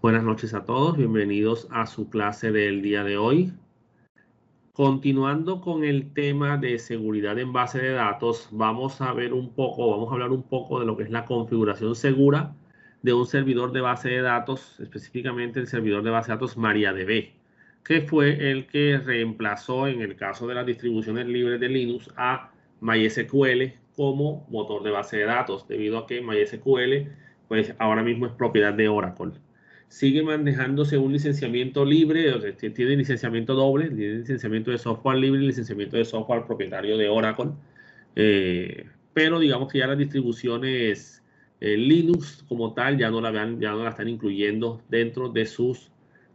Buenas noches a todos, bienvenidos a su clase del día de hoy. Continuando con el tema de seguridad en base de datos, vamos a hablar un poco de lo que es la configuración segura de un servidor de base de datos, específicamente el servidor de base de datos MariaDB, que fue el que reemplazó en el caso de las distribuciones libres de Linux a MySQL como motor de base de datos, debido a que MySQL pues ahora mismo es propiedad de Oracle. Sigue manejándose un licenciamiento libre, o sea, tiene licenciamiento doble, tiene licenciamiento de software libre y licenciamiento de software propietario de Oracle. Pero digamos que ya las distribuciones Linux como tal ya no la están incluyendo dentro de sus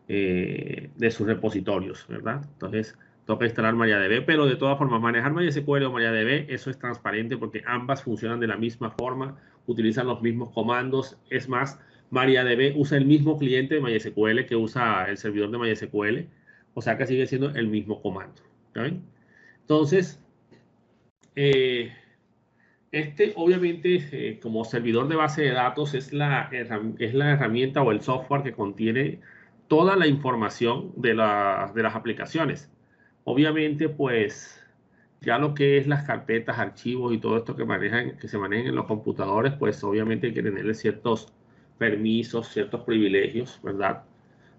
repositorios, ¿verdad? Entonces toca instalar MariaDB, pero de todas formas manejar MySQL o MariaDB, eso es transparente porque ambas funcionan de la misma forma, utilizan los mismos comandos. Es más, MariaDB usa el mismo cliente de MySQL que usa el servidor de MySQL, o sea que sigue siendo el mismo comando. ¿Saben? Entonces, obviamente, como servidor de base de datos, es la herramienta o el software que contiene toda la información de las aplicaciones. Obviamente, pues, ya lo que es las carpetas, archivos y todo esto que se manejan en los computadores, pues obviamente hay que tenerle ciertos permisos, ciertos privilegios, ¿verdad?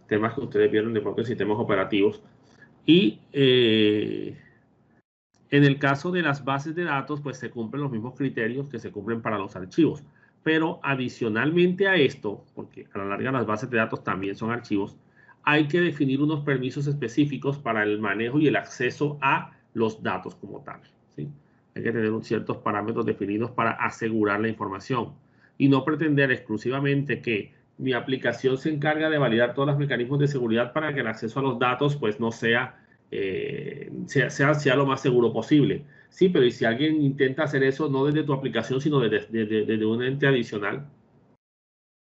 Temas que ustedes vieron de propios sistemas operativos. Y en el caso de las bases de datos, pues se cumplen los mismos criterios que se cumplen para los archivos. Pero adicionalmente a esto, porque a la larga las bases de datos también son archivos, hay que definir unos permisos específicos para el manejo y el acceso a los datos como tal, ¿sí? Hay que tener ciertos parámetros definidos para asegurar la información y no pretender exclusivamente que mi aplicación se encarga de validar todos los mecanismos de seguridad para que el acceso a los datos pues no sea lo más seguro posible. Sí, pero ¿y si alguien intenta hacer eso no desde tu aplicación, sino desde un ente adicional?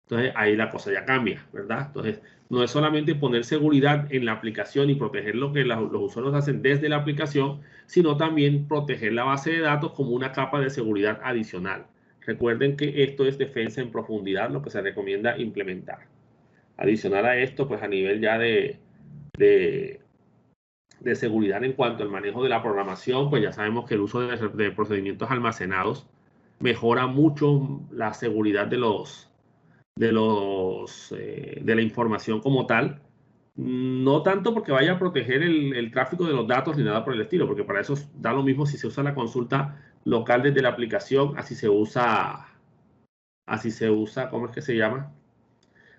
Entonces ahí la cosa ya cambia, ¿verdad? Entonces no es solamente poner seguridad en la aplicación y proteger lo que los usuarios hacen desde la aplicación, sino también proteger la base de datos como una capa de seguridad adicional. Recuerden que esto es defensa en profundidad, lo que se recomienda implementar. Adicional a esto, pues a nivel ya de seguridad en cuanto al manejo de la programación, pues ya sabemos que el uso de procedimientos almacenados mejora mucho la seguridad de la información como tal. No tanto porque vaya a proteger el tráfico de los datos ni nada por el estilo, porque para eso da lo mismo si se usa la consulta local desde la aplicación, ¿cómo es que se llama?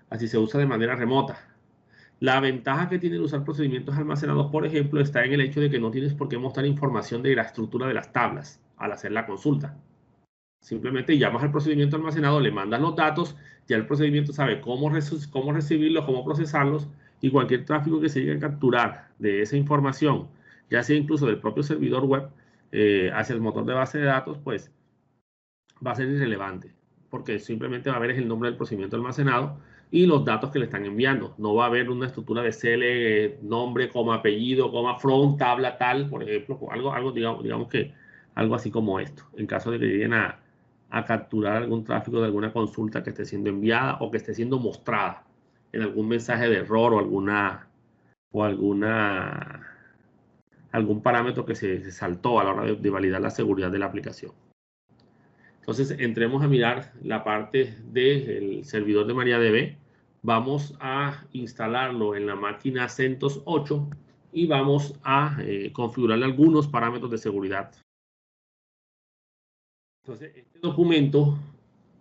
Así se usa de manera remota. La ventaja que tiene el usar procedimientos almacenados, por ejemplo, está en el hecho de que no tienes por qué mostrar información de la estructura de las tablas al hacer la consulta. Simplemente llamas al procedimiento almacenado, le mandas los datos, ya el procedimiento sabe cómo recibirlos, cómo procesarlos, y cualquier tráfico que se llegue a capturar de esa información, ya sea incluso del propio servidor web hacia el motor de base de datos, pues va a ser irrelevante, porque simplemente va a haber el nombre del procedimiento almacenado y los datos que le están enviando. No va a haber una estructura de CL, nombre, coma, apellido, coma, from, tabla, tal, por ejemplo, digamos que algo así como esto, en caso de que lleguen a capturar algún tráfico de alguna consulta que esté siendo enviada o que esté siendo mostrada en algún mensaje de error o algún parámetro que se saltó a la hora de validar la seguridad de la aplicación. Entonces, entremos a mirar la parte del servidor de MariaDB. Vamos a instalarlo en la máquina CentOS 8 y vamos a configurarle algunos parámetros de seguridad. Entonces, este documento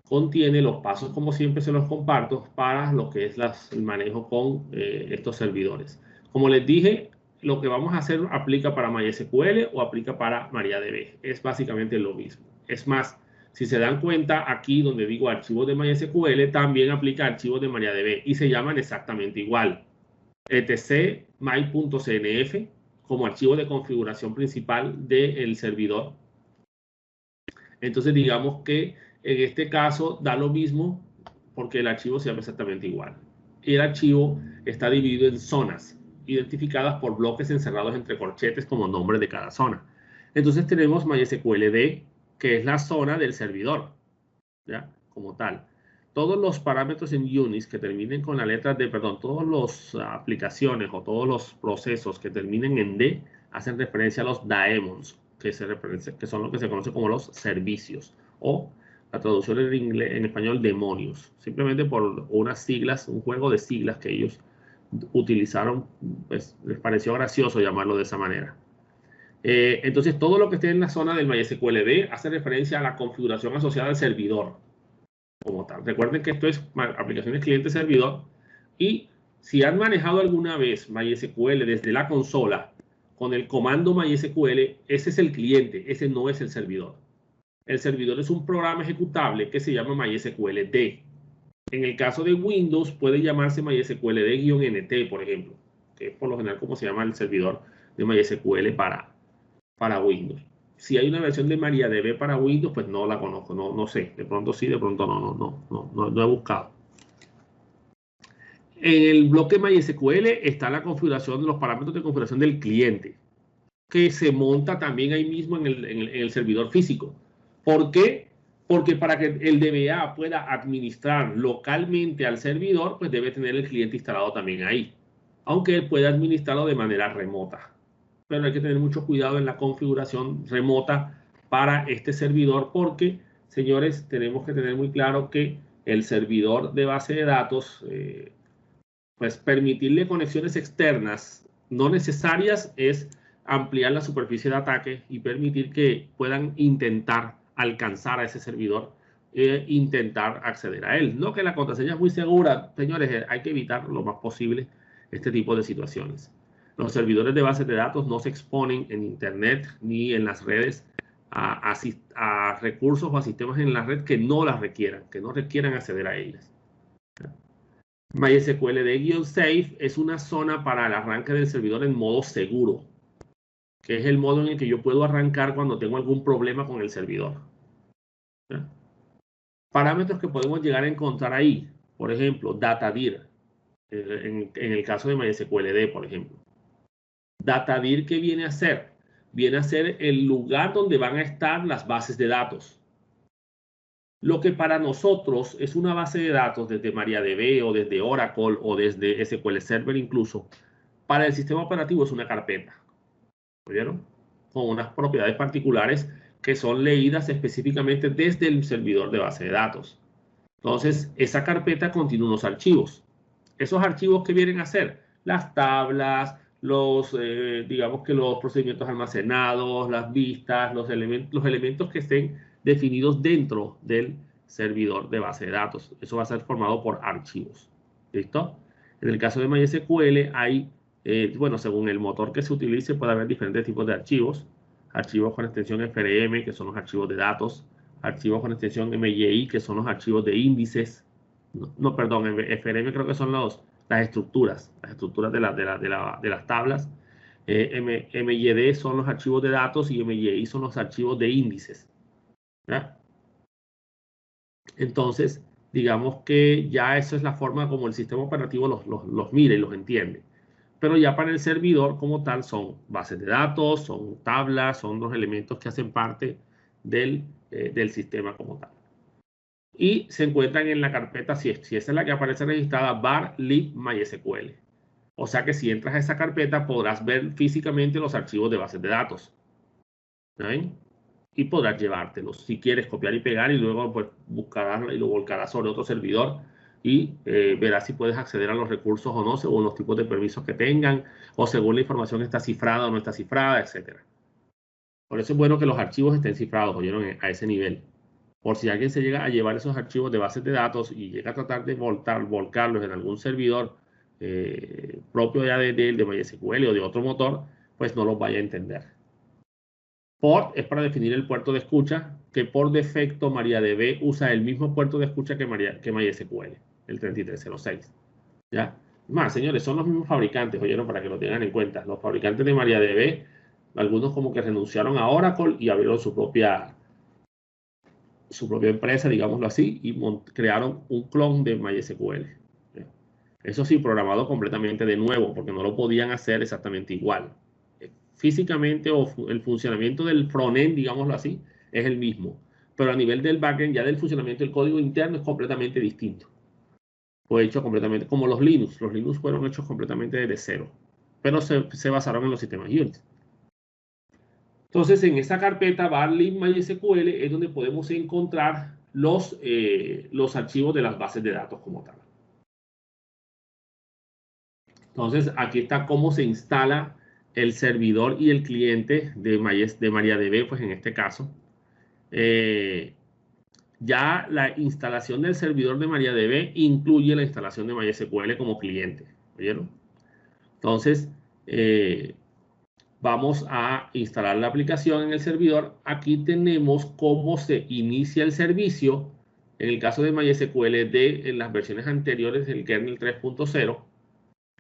contiene los pasos, como siempre se los comparto, para lo que es el manejo con estos servidores. Como les dije, lo que vamos a hacer aplica para MySQL o aplica para MariaDB. Es básicamente lo mismo. Es más, si se dan cuenta, aquí donde digo archivos de MySQL, también aplica archivos de MariaDB y se llaman exactamente igual. etc my.cnf como archivo de configuración principal del servidor. Entonces, digamos que en este caso da lo mismo porque el archivo se llama exactamente igual. Y el archivo está dividido en zonas, identificadas por bloques encerrados entre corchetes como nombre de cada zona. Entonces tenemos MySQLD, que es la zona del servidor, ¿ya? Como tal. todos los parámetros en Unix que terminen con la letra D, perdón, todas las aplicaciones o todos los procesos que terminen en D hacen referencia a los daemons, que son lo que se conoce como los servicios, o la traducción en inglés, en español, demonios, simplemente por unas siglas, un juego de siglas que ellos utilizaron, pues les pareció gracioso llamarlo de esa manera. Entonces, todo lo que esté en la zona del MySQLD hace referencia a la configuración asociada al servidor como tal. Recuerden que esto es aplicaciones cliente-servidor, y si han manejado alguna vez MySQL desde la consola con el comando MySQL, ese es el cliente, ese no es el servidor. El servidor es un programa ejecutable que se llama MySQLD. En el caso de Windows puede llamarse MySQLD-NT, por ejemplo, que es por lo general como se llama el servidor de MySQL para Windows. Si hay una versión de MariaDB para Windows, pues no la conozco, no sé. De pronto sí, de pronto no he buscado. En el bloque MySQL está la configuración, los parámetros de configuración del cliente, que se monta también ahí mismo en el servidor físico. ¿Por qué? Porque para que el DBA pueda administrar localmente al servidor, pues debe tener el cliente instalado también ahí, aunque él pueda administrarlo de manera remota. Pero hay que tener mucho cuidado en la configuración remota para este servidor, porque, señores, tenemos que tener muy claro que el servidor de base de datos, pues permitirle conexiones externas no necesarias es ampliar la superficie de ataque y permitir que puedan intentar alcanzar a ese servidor e intentar acceder a él. No que la contraseña es muy segura, señores, hay que evitar lo más posible este tipo de situaciones. Los servidores de bases de datos no se exponen en Internet ni en las redes a recursos o a sistemas en la red que no las requieran, que no requieran acceder a ellas. MySQLD-Safe es una zona para el arranque del servidor en modo seguro, que es el modo en el que yo puedo arrancar cuando tengo algún problema con el servidor. ¿Ya? Parámetros que podemos llegar a encontrar ahí, por ejemplo, datadir, en el caso de MySQLD, por ejemplo. Datadir, ¿qué viene a ser? Viene a ser el lugar donde van a estar las bases de datos. Lo que para nosotros es una base de datos desde MariaDB o desde Oracle o desde SQL Server incluso, para el sistema operativo es una carpeta. ¿Oyeron? Con unas propiedades particulares que son leídas específicamente desde el servidor de base de datos. Entonces, esa carpeta contiene unos archivos. Esos archivos, ¿qué vienen a ser? Las tablas, digamos que los procedimientos almacenados, las vistas, los elementos que estén definidos dentro del servidor de base de datos. Eso va a ser formado por archivos. ¿Listo? En el caso de MySQL hay, bueno, según el motor que se utilice, puede haber diferentes tipos de archivos. Archivos con extensión FRM, que son los archivos de datos. Archivos con extensión MYI, que son los archivos de índices. Perdón, FRM creo que son las estructuras de las tablas. MYD son los archivos de datos y MYI son los archivos de índices. ¿Ya? Entonces, digamos que ya esa es la forma como el sistema operativo los mira y los entiende. Pero ya para el servidor como tal son bases de datos, son tablas, son los elementos que hacen parte del sistema como tal. Y se encuentran en la carpeta, si esa es la que aparece registrada, var lib MySQL. O sea que si entras a esa carpeta podrás ver físicamente los archivos de bases de datos. ¿Ven? Y podrás llevártelos. Si quieres copiar y pegar y luego pues buscarás y lo volcarás sobre otro servidor y verás si puedes acceder a los recursos o no, según los tipos de permisos que tengan o según la información está cifrada o no está cifrada, etc. Por eso es bueno que los archivos estén cifrados, ¿oyeron? A ese nivel. Por si alguien se llega a llevar esos archivos de bases de datos y llega a tratar de volcarlos en algún servidor propio ya de MySQL o de otro motor, pues no los vaya a entender. Port es para definir el puerto de escucha, que por defecto MariaDB usa el mismo puerto de escucha que MySQL, el 3306. ¿Ya? Más, señores, son los mismos fabricantes, oyeron, para que lo tengan en cuenta. Los fabricantes de MariaDB, algunos como que renunciaron a Oracle y abrieron su propia empresa, digámoslo así, y crearon un clon de MySQL. ¿Ya? Eso sí, programado completamente de nuevo, porque no lo podían hacer exactamente igual. Físicamente o el funcionamiento del frontend, digámoslo así, es el mismo, pero a nivel del backend, ya del funcionamiento del código interno, es completamente distinto. Fue hecho completamente, como los Linux. Los Linux fueron hechos completamente desde cero, pero se basaron en los sistemas Unix. Entonces, en esta carpeta var.lib.mysql es donde podemos encontrar los archivos de las bases de datos como tal. Entonces, aquí está cómo se instala el servidor y el cliente de MariaDB, pues en este caso. Ya la instalación del servidor de MariaDB incluye la instalación de MySQL como cliente. ¿Oyeron? Entonces, vamos a instalar la aplicación en el servidor. Aquí tenemos cómo se inicia el servicio. En el caso de MySQL en las versiones anteriores del kernel 3.0.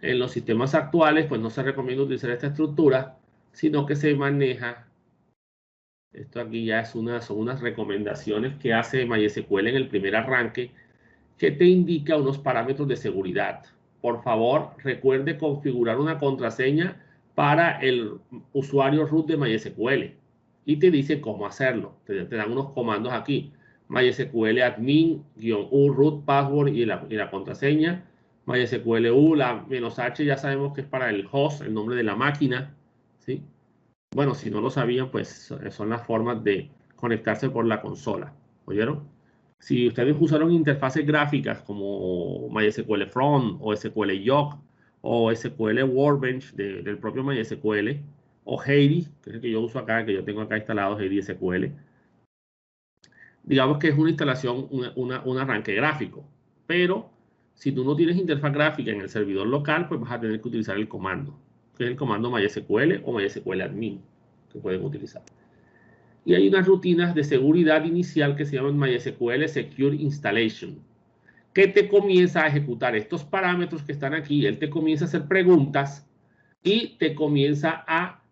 En los sistemas actuales, pues no se recomienda utilizar esta estructura, sino que se maneja. Esto aquí ya son unas recomendaciones que hace MySQL en el primer arranque, que te indica unos parámetros de seguridad. Por favor, recuerde configurar una contraseña para el usuario root de MySQL. Y te dice cómo hacerlo. Te dan unos comandos aquí. MySQL admin-u root password y la contraseña. MySQL u, la -h ya sabemos que es para el host, el nombre de la máquina. ¿Sí? Bueno, si no lo sabían, pues son las formas de conectarse por la consola. ¿Oyeron? Si ustedes usaron interfaces gráficas como MySQL Front o SQL Yoke o SQL Workbench del propio MySQL o Heidi, que es el que yo uso acá, que yo tengo acá instalado, Heidi SQL, digamos que es una instalación, un arranque gráfico. Pero si tú no tienes interfaz gráfica en el servidor local, pues vas a tener que utilizar el comando, que es el comando MySQL o MySQL admin, que pueden utilizar. Y hay unas rutinas de seguridad inicial que se llaman MySQL Secure Installation, que te comienza a ejecutar estos parámetros que están aquí. Él te comienza a hacer preguntas y te comienza a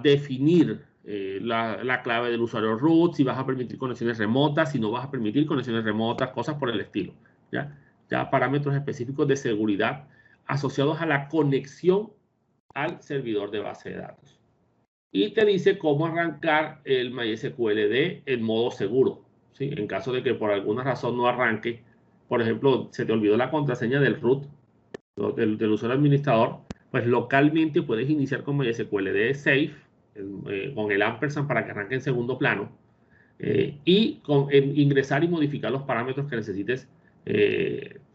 definir la clave del usuario root, si vas a permitir conexiones remotas, si no vas a permitir conexiones remotas, cosas por el estilo. Ya parámetros específicos de seguridad asociados a la conexión al servidor de base de datos. Y te dice cómo arrancar el MySQLD en modo seguro, ¿sí? En caso de que por alguna razón no arranque, por ejemplo, se te olvidó la contraseña del root, del usuario administrador, pues localmente puedes iniciar con MySQLD safe, con el ampersand para que arranque en segundo plano, y ingresar y modificar los parámetros que necesites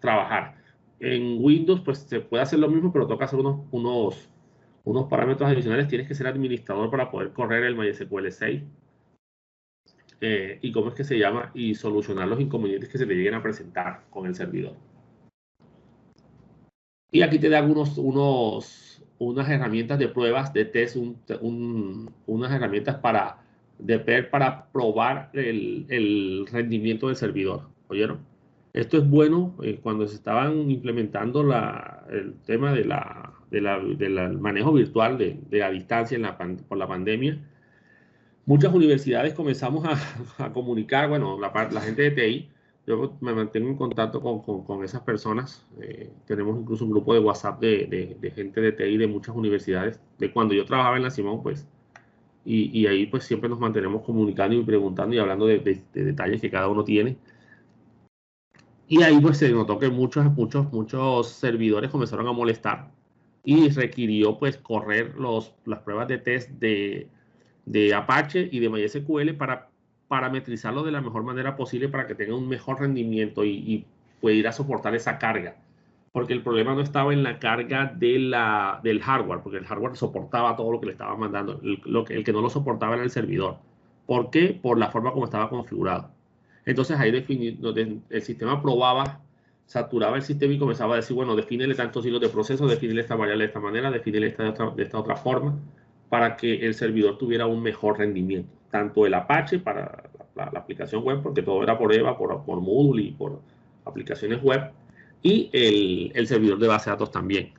trabajar. En Windows, pues se puede hacer lo mismo, pero toca hacer unos parámetros adicionales. Tienes que ser administrador para poder correr el MySQL 6 y cómo es que se llama, y solucionar los inconvenientes que se te lleguen a presentar con el servidor. Y aquí te dan unas herramientas de pruebas de test, unas herramientas para probar el rendimiento del servidor. ¿Oyeron? Esto es bueno cuando se estaban implementando el tema del manejo virtual de a distancia por la pandemia. Muchas universidades comenzamos a comunicar, bueno, la gente de TI, yo me mantengo en contacto con esas personas. Tenemos incluso un grupo de WhatsApp de gente de TI de muchas universidades, de cuando yo trabajaba en la Simón, pues, y ahí pues siempre nos mantenemos comunicando y preguntando y hablando de detalles que cada uno tiene. Y ahí pues se notó que muchos servidores comenzaron a molestar y requirió pues correr las pruebas de test de Apache y de MySQL para parametrizarlo de la mejor manera posible para que tenga un mejor rendimiento y pudiera soportar esa carga. Porque el problema no estaba en la carga del hardware, porque el hardware soportaba todo lo que le estaba mandando. El que no lo soportaba era el servidor. ¿Por qué? Por la forma como estaba configurado. Entonces ahí el sistema probaba, saturaba el sistema y comenzaba a decir, bueno, defínele tantos hilos de proceso, defínele esta variable de esta manera, defínele de esta otra forma, para que el servidor tuviera un mejor rendimiento. Tanto el Apache para la aplicación web, porque todo era por EVA, por Moodle y por aplicaciones web, y el servidor de base de datos también.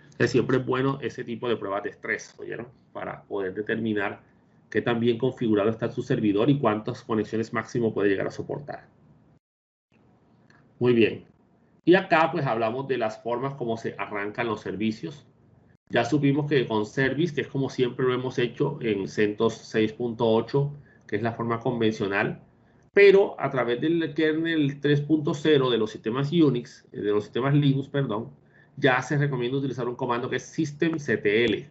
Entonces siempre es bueno ese tipo de pruebas de estrés, ¿oyeron? Para poder determinar qué tan bien configurado está su servidor y cuántas conexiones máximo puede llegar a soportar. Muy bien. Y acá pues hablamos de las formas como se arrancan los servicios. Ya supimos que con Service, que es como siempre lo hemos hecho en CentOS 6.8, que es la forma convencional, pero a través del kernel 3.0 de los sistemas Unix, de los sistemas Linux, perdón, ya se recomienda utilizar un comando que es systemctl.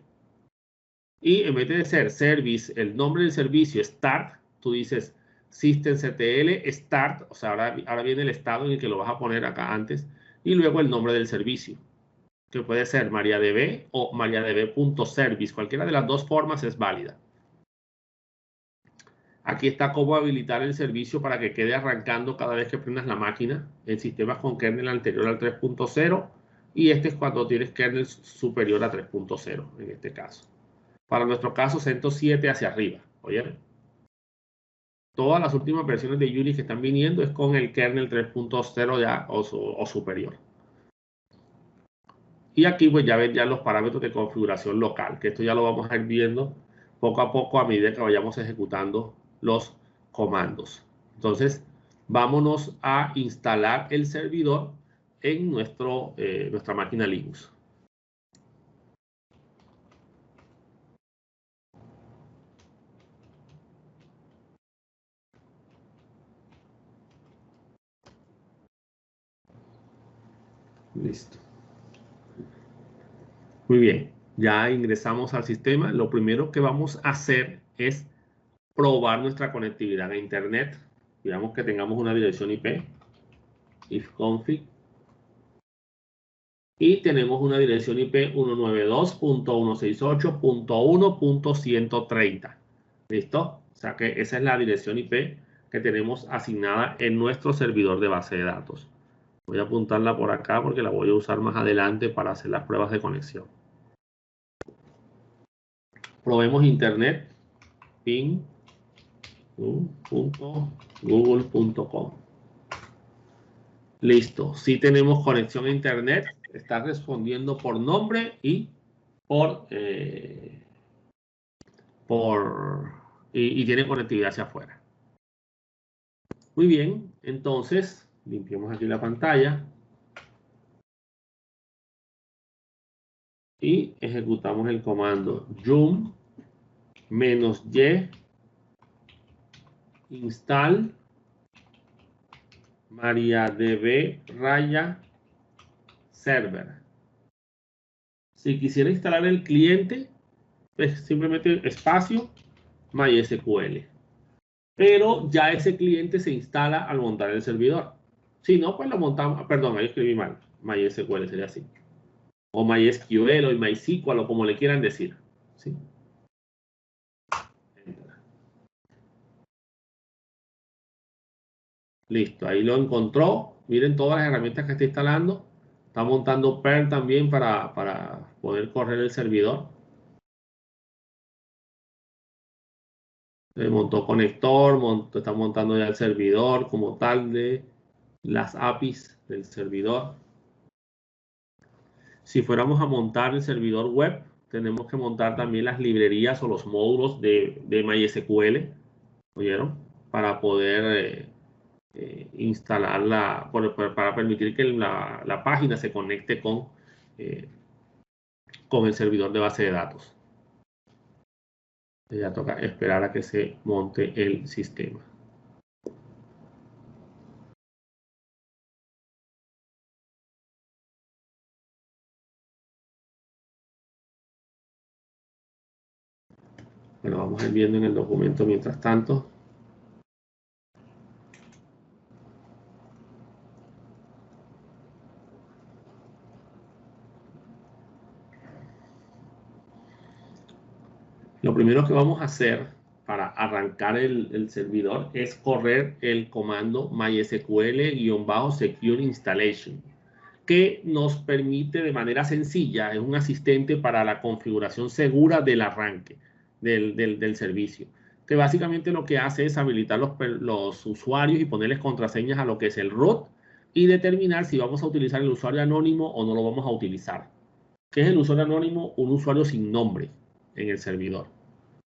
Y en vez de ser service, el nombre del servicio start, tú dices systemctl start, o sea, ahora viene el estado en el que lo vas a poner acá antes, y luego el nombre del servicio, que puede ser MariaDB o MariaDB.service. Cualquiera de las dos formas es válida. Aquí está cómo habilitar el servicio para que quede arrancando cada vez que prendas la máquina en sistemas con kernel anterior al 3.0, y este es cuando tienes kernel superior a 3.0 en este caso. Para nuestro caso, CentOS 7 hacia arriba. ¿Oyeron? Todas las últimas versiones de Unix que están viniendo es con el kernel 3.0 ya o superior. Y aquí pues ya ven ya los parámetros de configuración local, que esto ya lo vamos a ir viendo poco a poco a medida que vayamos ejecutando los comandos. Entonces, vámonos a instalar el servidor en nuestra máquina Linux. Listo. Muy bien, ya ingresamos al sistema. Lo primero que vamos a hacer es probar nuestra conectividad a Internet. Digamos que tengamos una dirección IP, ifconfig, y tenemos una dirección IP 192.168.1.130. ¿Listo? O sea que esa es la dirección IP que tenemos asignada en nuestro servidor de base de datos. Voy a apuntarla por acá porque la voy a usar más adelante para hacer las pruebas de conexión. Probemos Internet, ping.google.com. Listo. Si tenemos conexión a Internet, está respondiendo por nombre y y tiene conectividad hacia afuera. Muy bien, entonces limpiamos aquí la pantalla y ejecutamos el comando yum -y install MariaDB server. Si quisiera instalar el cliente, pues simplemente espacio MySQL. Pero ya ese cliente se instala al montar el servidor. Si no, pues lo montamos. Perdón, ahí escribí mal. MySQL sería así. O MySQL o MySQL o como le quieran decir. ¿Sí? Listo, ahí lo encontró. Miren todas las herramientas que está instalando. Está montando Perl también para poder correr el servidor. Montó conector, está montando ya el servidor como tal de las APIs del servidor. Si fuéramos a montar el servidor web, tenemos que montar también las librerías o los módulos de MySQL, ¿oyeron? Para poder instalarla, para permitir que la página se conecte con el servidor de base de datos. Ya toca esperar a que se monte el sistema. Bueno, vamos a ir viendo en el documento mientras tanto. Lo primero que vamos a hacer para arrancar el servidor es correr el comando mysql-secure installation, que nos permite de manera sencilla, es un asistente para la configuración segura del arranque del servicio, que básicamente lo que hace es habilitar los usuarios y ponerles contraseñas a lo que es el root y determinar si vamos a utilizar el usuario anónimo o no lo vamos a utilizar. ¿Qué es el usuario anónimo? Un usuario sin nombre en el servidor.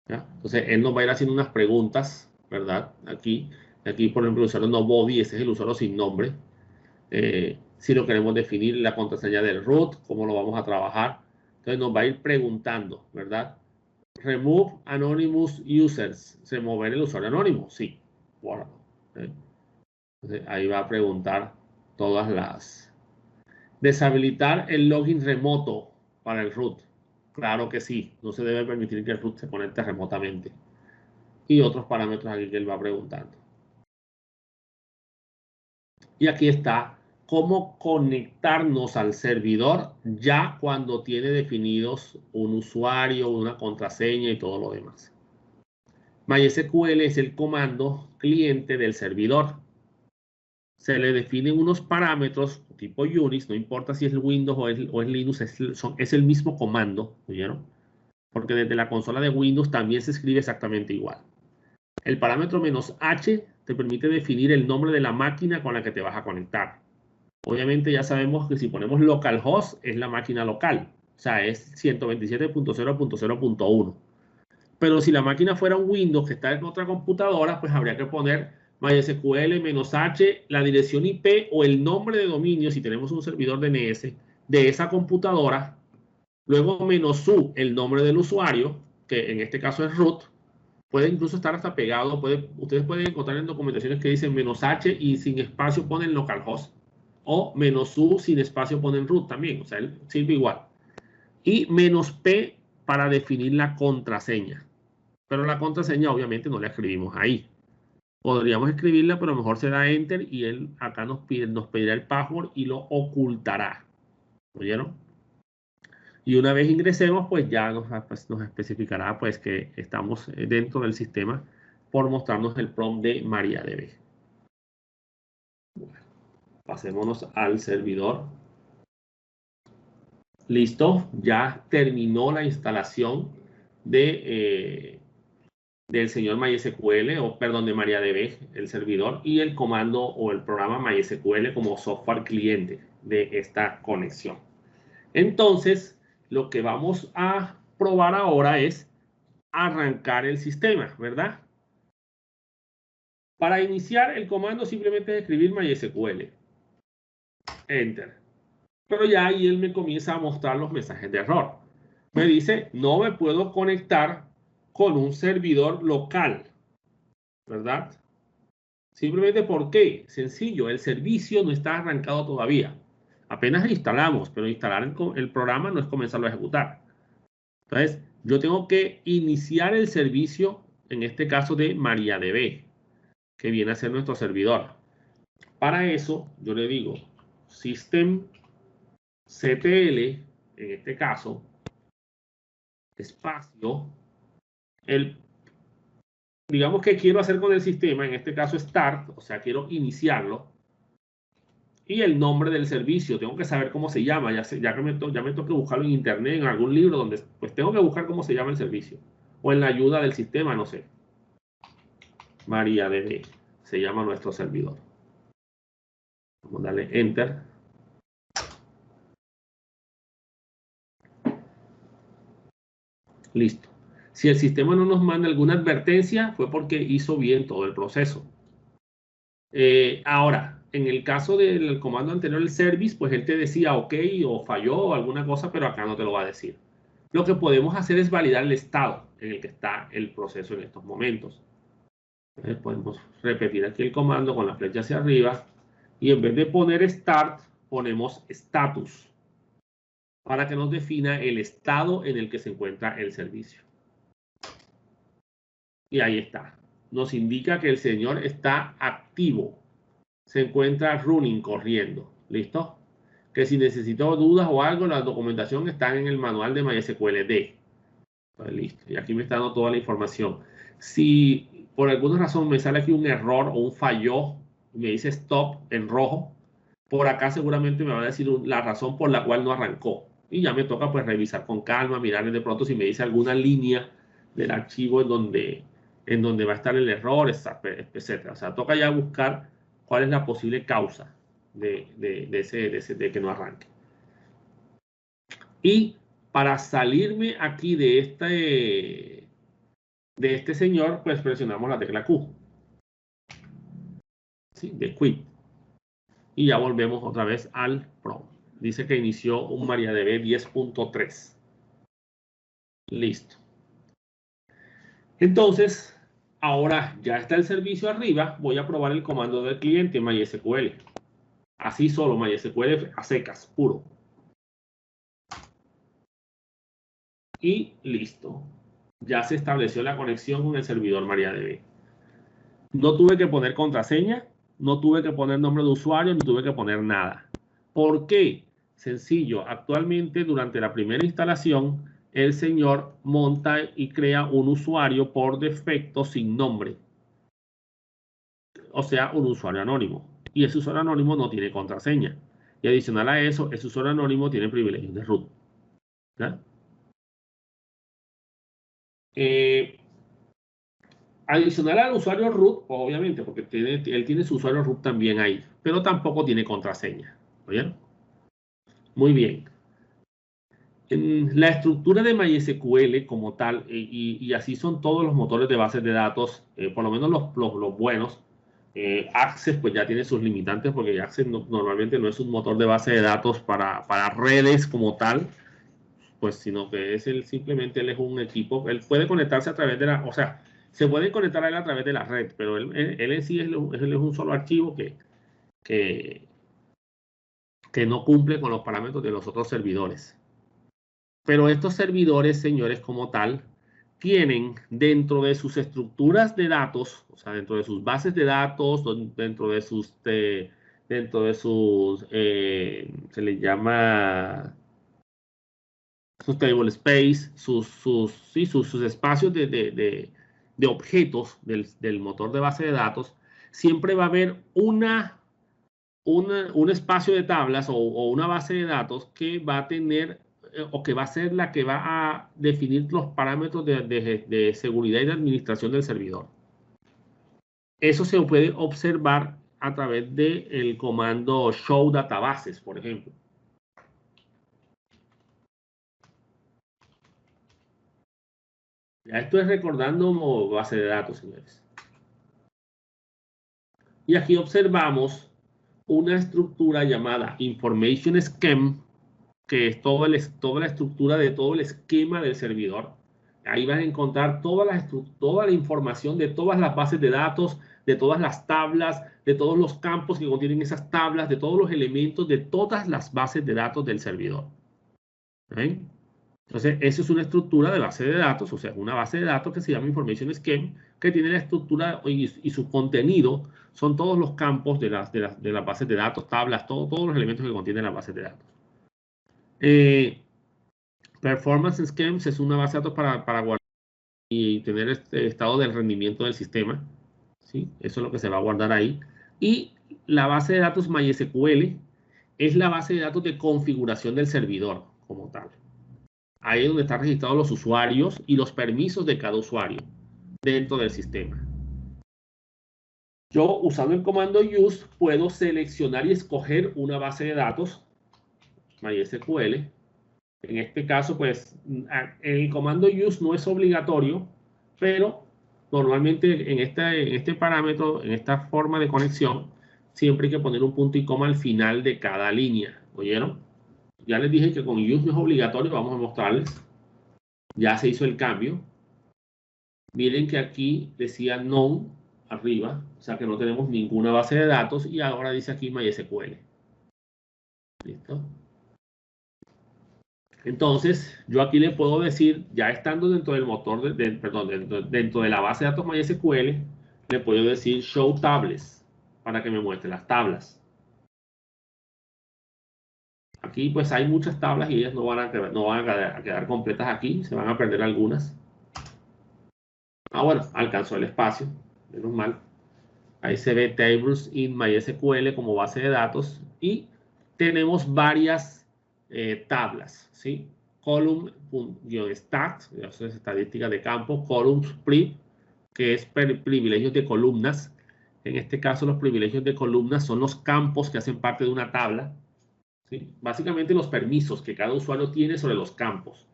¿Ya? Entonces, él nos va a ir haciendo unas preguntas, ¿verdad? Aquí, por ejemplo, el usuario nobody, ese es el usuario sin nombre. Si lo queremos definir, la contraseña del root, cómo lo vamos a trabajar. Entonces, nos va a ir preguntando, ¿verdad? Remove anonymous users. Remover el usuario anónimo. Sí. Bueno, entonces, ahí va a preguntar todas las. Deshabilitar el login remoto para el root. Claro que sí. No se debe permitir que el root se conecte remotamente. Y otros parámetros aquí que él va preguntando. Y aquí está cómo conectarnos al servidor ya cuando tiene definidos un usuario, una contraseña y todo lo demás. MySQL es el comando cliente del servidor. Se le definen unos parámetros tipo Unix, no importa si es Windows o es Linux, es el mismo comando, ¿oyeron? Porque desde la consola de Windows también se escribe exactamente igual. El parámetro "-h" te permite definir el nombre de la máquina con la que te vas a conectar. Obviamente ya sabemos que si ponemos localhost es la máquina local, o sea, es 127.0.0.1. Pero si la máquina fuera un Windows que está en otra computadora, pues habría que poner MySQL-H, la dirección IP o el nombre de dominio, si tenemos un servidor DNS, de esa computadora. Luego "-u", el nombre del usuario, que en este caso es root. Puede incluso estar hasta pegado. Ustedes pueden encontrar en documentaciones que dicen "-h" y sin espacio ponen localhost. O "-u" sin espacio ponen root también. O sea, sirve igual. Y "-p" para definir la contraseña. Pero la contraseña obviamente no la escribimos ahí. Podríamos escribirla, pero mejor se da enter y él acá nos pedirá el password y lo ocultará. ¿Oyeron? Y una vez ingresemos, pues ya nos especificará pues que estamos dentro del sistema por mostrarnos el prompt de MariaDB. Bueno, pasémonos al servidor. Listo, ya terminó la instalación del señor MySQL, o perdón, de MariaDB, el servidor, y el comando o el programa MySQL como software cliente de esta conexión. Entonces, lo que vamos a probar ahora es arrancar el sistema, ¿verdad? Para iniciar el comando simplemente es escribir MySQL. Enter. Pero ya ahí él me comienza a mostrar los mensajes de error. Me dice, no me puedo conectar con un servidor local, ¿verdad? Simplemente porque, sencillo, el servicio no está arrancado todavía. Apenas instalamos, pero instalar el programa no es comenzarlo a ejecutar. Entonces, yo tengo que iniciar el servicio, en este caso de MariaDB, que viene a ser nuestro servidor. Para eso, yo le digo systemctl, en este caso, espacio, digamos que quiero hacer con el sistema, en este caso start, o sea, quiero iniciarlo, y el nombre del servicio, tengo que saber cómo se llama, ya me toca buscarlo en internet, en algún libro, donde pues tengo que buscar cómo se llama el servicio, o en la ayuda del sistema, no sé. MariaDB se llama nuestro servidor. Vamos a darle enter. Listo. Si el sistema no nos manda alguna advertencia, fue porque hizo bien todo el proceso. Ahora, en el caso del comando anterior, el service, pues él te decía OK o falló o alguna cosa, pero acá no te lo va a decir. Lo que podemos hacer es validar el estado en el que está el proceso en estos momentos. Entonces podemos repetir aquí el comando con la flecha hacia arriba y en vez de poner start, ponemos status para que nos defina el estado en el que se encuentra el servicio. Y ahí está. Nos indica que el señor está activo. Se encuentra running, corriendo. ¿Listo? Que si necesito dudas o algo, la documentación está en el manual de MySQLD. Pues listo. Y aquí me está dando toda la información. Si por alguna razón me sale aquí un error o un fallo, me dice stop en rojo, por acá seguramente me va a decir la razón por la cual no arrancó. Y ya me toca pues revisar con calma, mirar de pronto si me dice alguna línea del archivo en donde va a estar el error, etc. O sea, toca ya buscar cuál es la posible causa de que no arranque. Y para salirme aquí de este señor, pues presionamos la tecla Q. ¿Sí? De quit. Y ya volvemos otra vez al prompt. Dice que inició un MariaDB 10.3. Listo. Entonces, ahora ya está el servicio arriba, voy a probar el comando del cliente MySQL. Así solo, MySQL a secas, puro. Y listo. Ya se estableció la conexión con el servidor MariaDB. No tuve que poner contraseña, no tuve que poner nombre de usuario, ni tuve que poner nada. ¿Por qué? Sencillo. Actualmente, durante la primera instalación, el señor monta y crea un usuario por defecto sin nombre. O sea, un usuario anónimo. Y ese usuario anónimo no tiene contraseña. Y adicional a eso, ese usuario anónimo tiene privilegios de root. ¿Ya? Adicional al usuario root, obviamente, porque él tiene su usuario root también ahí, pero tampoco tiene contraseña. ¿Oyeron? Muy bien. En la estructura de MySQL como tal, y así son todos los motores de bases de datos, por lo menos los buenos. Access pues ya tiene sus limitantes porque Access normalmente no es un motor de base de datos para redes como tal, pues sino que simplemente él es un equipo, él puede conectarse a través de o sea, se puede conectar a él a través de la red, pero él en sí él es un solo archivo que, que no cumple con los parámetros de los otros servidores. Pero estos servidores, señores, como tal, tienen dentro de sus estructuras de datos, o sea, dentro de sus bases de datos, dentro de sus, se les llama sus table space, sus espacios de objetos del motor de base de datos, siempre va a haber un espacio de tablas o una base de datos que va a tener o que va a ser la que va a definir los parámetros de seguridad y de administración del servidor. Eso se puede observar a través del comando show databases, por ejemplo. Ya esto es recordando base de datos, señores. Y aquí observamos una estructura llamada Information Scheme, que es toda la estructura de todo el esquema del servidor. Ahí van a encontrar toda la información de todas las bases de datos, de todas las tablas, de todos los campos que contienen esas tablas, de todos los elementos de todas las bases de datos del servidor. ¿Ven? Entonces, eso es una estructura de base de datos, o sea, una base de datos que se llama Information Scheme, que tiene la estructura y su contenido son todos los campos de las bases de datos, tablas, todos los elementos que contienen las bases de datos. Performance Schemes es una base de datos para guardar y tener este estado del rendimiento del sistema. ¿Sí? Eso es lo que se va a guardar ahí. Y la base de datos MySQL es la base de datos de configuración del servidor como tal. Ahí es donde están registrados los usuarios y los permisos de cada usuario dentro del sistema. Yo, usando el comando use, puedo seleccionar y escoger una base de datos MySQL. En este caso, pues, el comando use no es obligatorio, pero normalmente en este parámetro, en esta forma de conexión, siempre hay que poner un punto y coma al final de cada línea. ¿Oyeron? Ya les dije que con use no es obligatorio, vamos a mostrarles. Ya se hizo el cambio. Miren que aquí decía none arriba, o sea que no tenemos ninguna base de datos y ahora dice aquí MySQL. ¿Listo? Entonces, yo aquí le puedo decir, ya estando dentro del motor, dentro de la base de datos MySQL, le puedo decir show tables para que me muestre las tablas. Aquí pues hay muchas tablas y ellas no van a quedar completas aquí, se van a perder algunas. Ah, bueno, alcanzó el espacio, menos mal. Ahí se ve Tables in MySQL como base de datos y tenemos varias tablas, ¿sí? Column-stat, eso es estadística de campo, columns pri, que es privilegios de columnas. En este caso, los privilegios de columnas son los campos que hacen parte de una tabla, ¿sí? Básicamente los permisos que cada usuario tiene sobre los campos,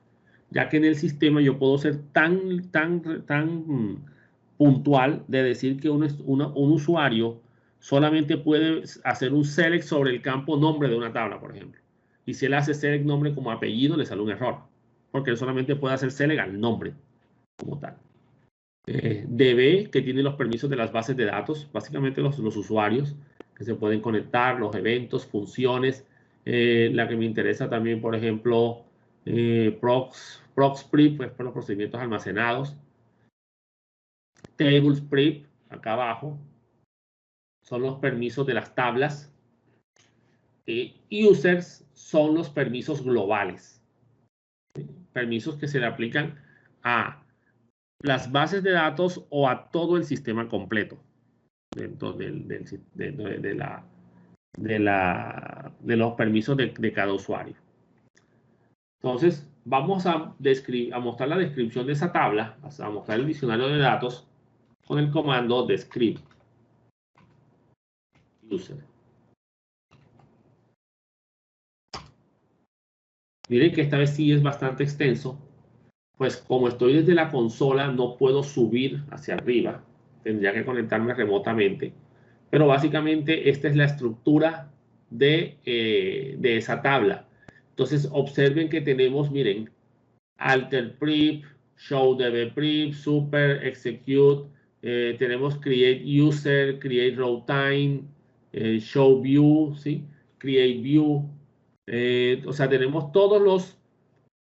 ya que en el sistema yo puedo ser tan puntual de decir que un usuario solamente puede hacer un select sobre el campo nombre de una tabla, por ejemplo. Y si él hace select nombre como apellido, le sale un error, porque él solamente puede hacer select al nombre como tal. DB, que tiene los permisos de las bases de datos, básicamente los usuarios que se pueden conectar, los eventos, funciones. La que me interesa también, por ejemplo, proxprip, pues por los procedimientos almacenados. Tablesprip, acá abajo, son los permisos de las tablas. Users son los permisos globales. Permisos que se le aplican a las bases de datos o a todo el sistema completo dentro de los permisos de cada usuario. Entonces, vamos a mostrar la descripción de esa tabla, a mostrar el diccionario de datos con el comando descript user. Miren que esta vez sí es bastante extenso, pues como estoy desde la consola no puedo subir hacia arriba, tendría que conectarme remotamente, pero básicamente esta es la estructura de esa tabla. Entonces observen que tenemos, miren, alter prep, show db-prep, super, execute, tenemos create user, create row time, show view, ¿sí? Create view. O sea, tenemos todos los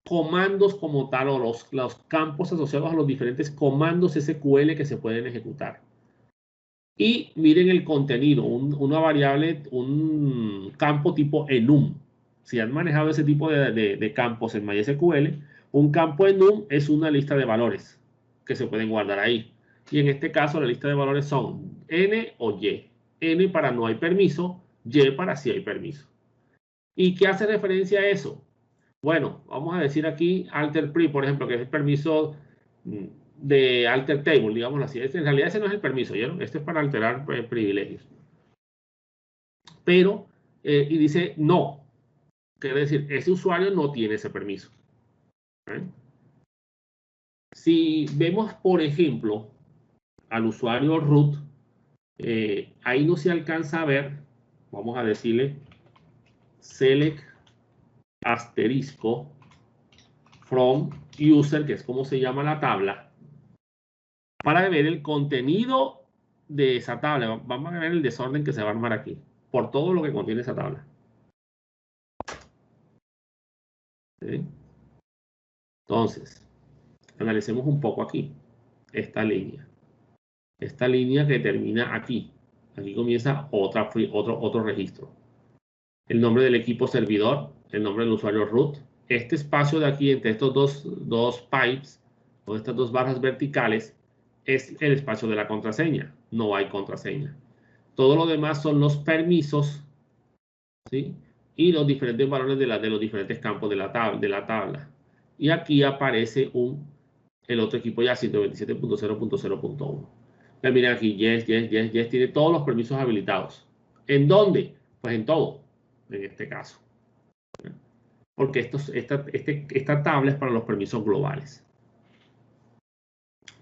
comandos como tal o los campos asociados a los diferentes comandos SQL que se pueden ejecutar. Y miren el contenido, una variable, un campo tipo enum. Si han manejado ese tipo de campos en MySQL, un campo enum es una lista de valores que se pueden guardar ahí. Y en este caso la lista de valores son N o Y. N para no hay permiso, Y para sí hay permiso. ¿Y qué hace referencia a eso? Bueno, vamos a decir aquí alter pre, por ejemplo, que es el permiso de alter table, digamos así. En realidad ese no es el permiso, ¿vieron? Este es para alterar privilegios. Pero, y dice no. Quiere decir, ese usuario no tiene ese permiso. Si vemos, por ejemplo, al usuario root, ahí no se alcanza a ver, vamos a decirle select asterisco from user, que es como se llama la tabla, para ver el contenido de esa tabla. Vamos a ver el desorden que se va a armar aquí, por todo lo que contiene esa tabla. ¿Sí? Entonces, analicemos un poco aquí, esta línea. Esta línea que termina aquí. Aquí comienza otro registro. El nombre del equipo servidor, el nombre del usuario root. Este espacio de aquí entre estos dos pipes, o estas dos barras verticales, es el espacio de la contraseña. No hay contraseña. Todo lo demás son los permisos, ¿sí? Y los diferentes valores de los diferentes campos de la tabla. Y aquí aparece el otro equipo ya, 127.0.0.1. Ya miren aquí, yes, tiene todos los permisos habilitados. ¿En dónde? Pues en todo, en este caso. Porque esta tabla es para los permisos globales.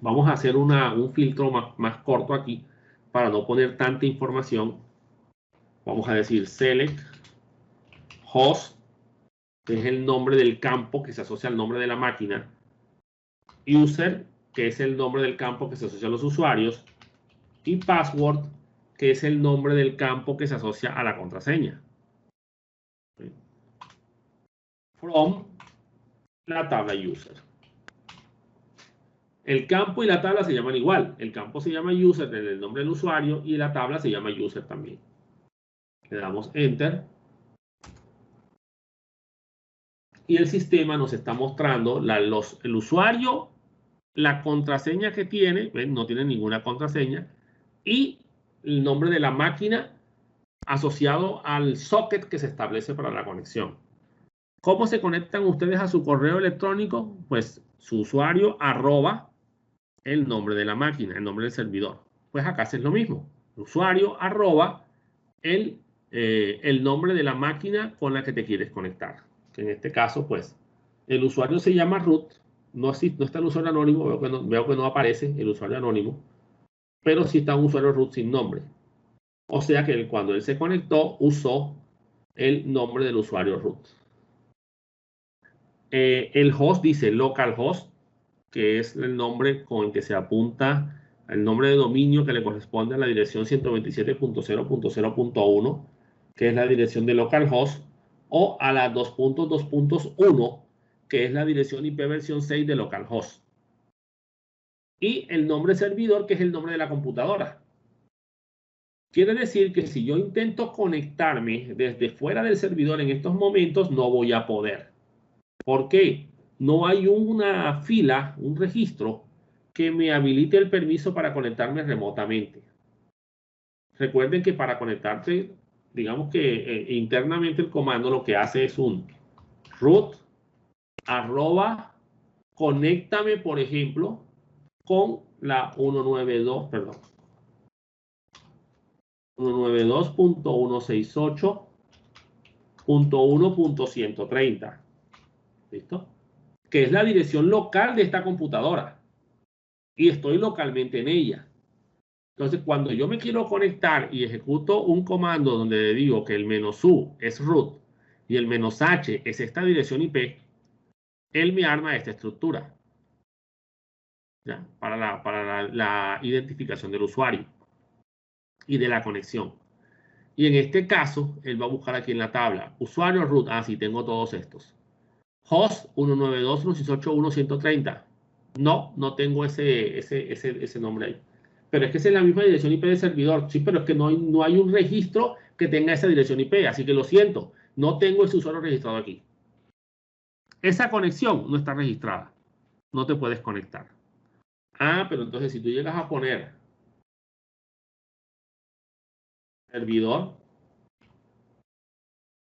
Vamos a hacer un filtro más corto aquí para no poner tanta información. Vamos a decir select host, que es el nombre del campo que se asocia al nombre de la máquina. User, que es el nombre del campo que se asocia a los usuarios. Y password, que es el nombre del campo que se asocia a la contraseña. From la tabla user. El campo y la tabla se llaman igual. El campo se llama user desde el nombre del usuario y la tabla se llama user también. Le damos enter. Y el sistema nos está mostrando el usuario, la contraseña que tiene, ¿ven? No tiene ninguna contraseña, y el nombre de la máquina asociado al socket que se establece para la conexión. ¿Cómo se conectan ustedes a su correo electrónico? Pues su usuario arroba el nombre de la máquina, el nombre del servidor. Pues acá es lo mismo. El usuario arroba el nombre de la máquina con la que te quieres conectar. En este caso, pues, el usuario se llama root. No está el usuario anónimo, veo que no aparece el usuario anónimo, pero sí está un usuario root sin nombre. O sea que cuando él se conectó, usó el nombre del usuario root. El host dice localhost que es el nombre con el que se apunta el nombre de dominio que le corresponde a la dirección 127.0.0.1, que es la dirección de localhost, o a la 2.2.1, que es la dirección IP versión 6 de localhost. Y el nombre servidor, que es el nombre de la computadora. Quiere decir que si yo intento conectarme desde fuera del servidor en estos momentos, no voy a poder. ¿Por qué? No hay una fila, un registro que me habilite el permiso para conectarme remotamente. Recuerden que para conectarse, digamos que internamente el comando lo que hace es un root @ conéctame, por ejemplo, con la 192.168.1.130. ¿Listo? Que es la dirección local de esta computadora. Y estoy localmente en ella. Entonces, cuando yo me quiero conectar y ejecuto un comando donde le digo que el -u es root y el -h es esta dirección IP, él me arma esta estructura, ¿ya? Para la identificación del usuario y de la conexión. Y en este caso, él va a buscar aquí en la tabla, usuario root, sí, tengo todos estos. Host 192.168.1.130. No tengo ese nombre ahí. Pero es que esa es la misma dirección IP del servidor. Sí, pero es que no hay un registro que tenga esa dirección IP. Así que lo siento, no tengo ese usuario registrado aquí. Esa conexión no está registrada. No te puedes conectar. Pero entonces si tú llegas a poner servidor,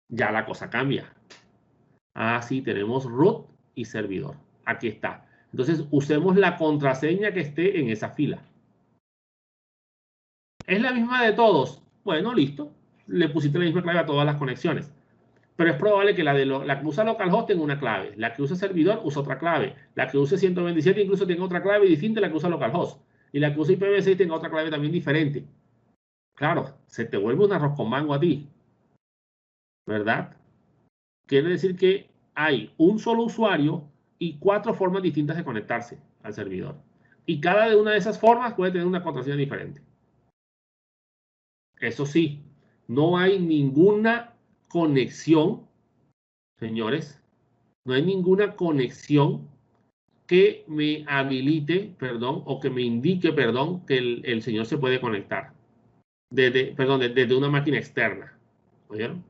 ya la cosa cambia. Sí, tenemos root y servidor. Aquí está. Entonces usemos la contraseña que esté en esa fila. ¿Es la misma de todos? Bueno, listo. Le pusiste la misma clave a todas las conexiones. Pero es probable que la que usa localhost tenga una clave. La que usa servidor usa otra clave. La que use 127 incluso tenga otra clave distinta a la que usa localhost. Y la que usa IPv6 tenga otra clave también diferente. Claro, se te vuelve un arroz con mango a ti. ¿Verdad? Quiere decir que hay un solo usuario y 4 formas distintas de conectarse al servidor. Y cada una de esas formas puede tener una contraseña diferente. Eso sí, no hay ninguna conexión, señores, no hay ninguna conexión que me habilite, o que me indique, que el señor se puede conectar. Desde una máquina externa. ¿Oyeron?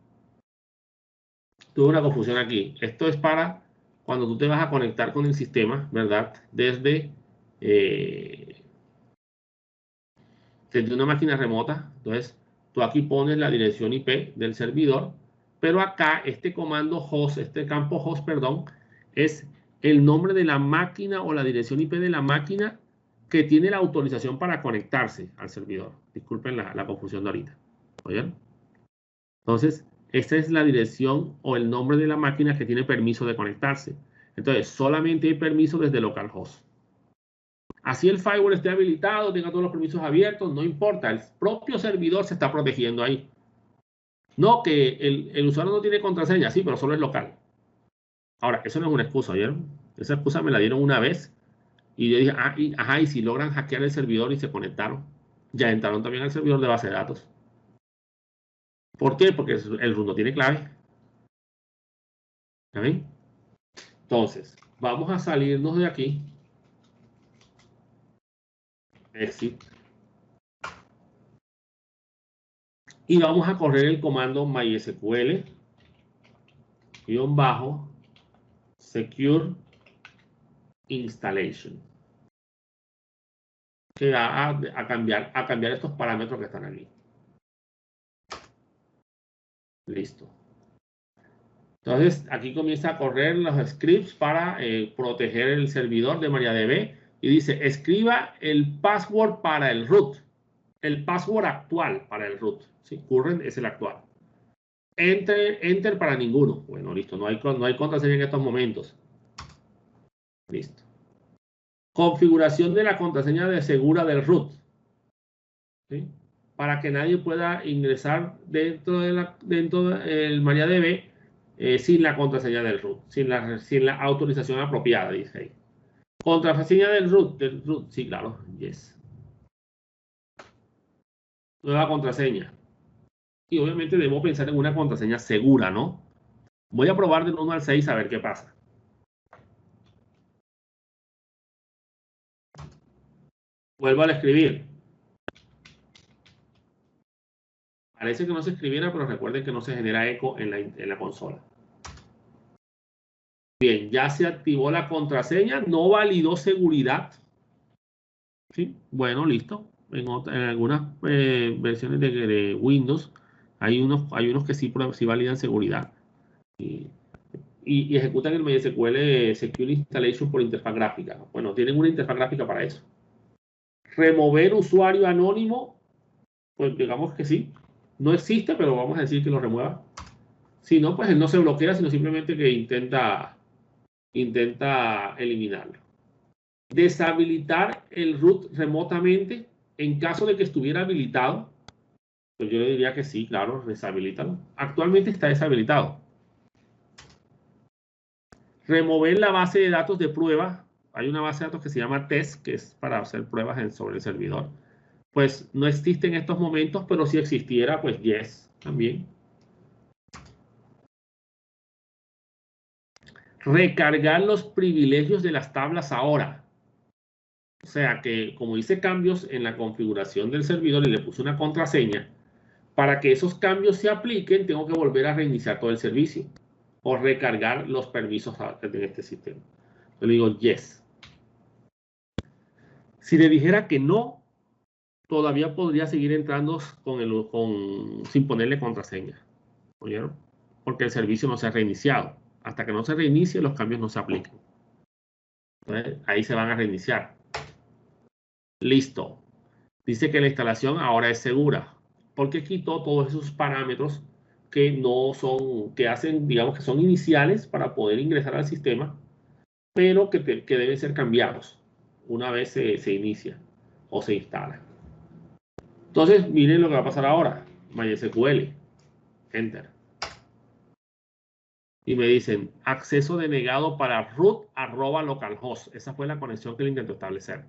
Tuve una confusión aquí. Esto es para cuando tú te vas a conectar con el sistema, ¿verdad? Desde una máquina remota. Entonces, tú aquí pones la dirección IP del servidor, pero acá este comando host, este campo host, es el nombre de la máquina o la dirección IP de la máquina que tiene la autorización para conectarse al servidor. Disculpen la confusión de ahorita. ¿Oyeron? Entonces, esta es la dirección o el nombre de la máquina que tiene permiso de conectarse. Entonces, solamente hay permiso desde localhost. Así el firewall esté habilitado, tenga todos los permisos abiertos, no importa, el propio servidor se está protegiendo ahí. No, que el usuario no tiene contraseña, sí, pero solo es local. Ahora, eso no es una excusa, ¿vieron? Esa excusa me la dieron una vez y yo dije, y si logran hackear el servidor y se conectaron, ya entraron también al servidor de base de datos. ¿Por qué? Porque el root no tiene clave. ¿Ya ven? Entonces, vamos a salirnos de aquí. Exit. Y vamos a correr el comando mysql -secure installation, que va a cambiar estos parámetros que están aquí. Listo. Entonces, aquí comienza a correr los scripts para proteger el servidor de MariaDB y dice, escriba el password para el root, el password actual para el root. ¿Sí? Current es el actual. Enter para ninguno. Bueno, listo, no hay contraseña en estos momentos. Listo. Configuración de la contraseña de segura del root. ¿Sí? Para que nadie pueda ingresar dentro del MariaDB sin la contraseña del root, sin la autorización apropiada, dice ahí. Contraseña del root, sí, claro, yes. Nueva contraseña. Y obviamente debo pensar en una contraseña segura, ¿no? Voy a probar del 1 al 6 a ver qué pasa. Vuelvo a escribir. Parece que no se escribiera, pero recuerden que no se genera eco en la consola. Bien, ya se activó la contraseña, no validó seguridad. ¿Sí? Bueno, listo. En algunas versiones de Windows hay unos que sí validan seguridad. Y ejecutan el MySQL Secure Installation por interfaz gráfica. Bueno, tienen una interfaz gráfica para eso. Remover usuario anónimo, pues digamos que sí. No existe, pero vamos a decir que lo remueva. Si no, pues él no se bloquea, sino simplemente que intenta eliminarlo. Deshabilitar el root remotamente en caso de que estuviera habilitado. Pues yo le diría que sí, claro, deshabilítalo. Actualmente está deshabilitado. Remover la base de datos de prueba. Hay una base de datos que se llama test, que es para hacer pruebas sobre el servidor. Pues no existe en estos momentos, pero si existiera, pues yes, también. Recargar los privilegios de las tablas ahora. O sea que como hice cambios en la configuración del servidor y le puse una contraseña, para que esos cambios se apliquen, tengo que volver a reiniciar todo el servicio o recargar los permisos de este sistema. Yo le digo yes. Si le dijera que no, todavía podría seguir entrando sin ponerle contraseña. ¿Oyeron? Porque el servicio no se ha reiniciado. Hasta que no se reinicie, los cambios no se aplican. Entonces, ahí se van a reiniciar. Listo. Dice que la instalación ahora es segura. Porque quitó todos esos parámetros que no son, que hacen, digamos que son iniciales para poder ingresar al sistema, pero que deben ser cambiados una vez se inicia o se instala. Entonces, miren lo que va a pasar ahora. MySQL. Enter. Y me dicen, acceso denegado para root@localhost. Esa fue la conexión que él intentó establecer.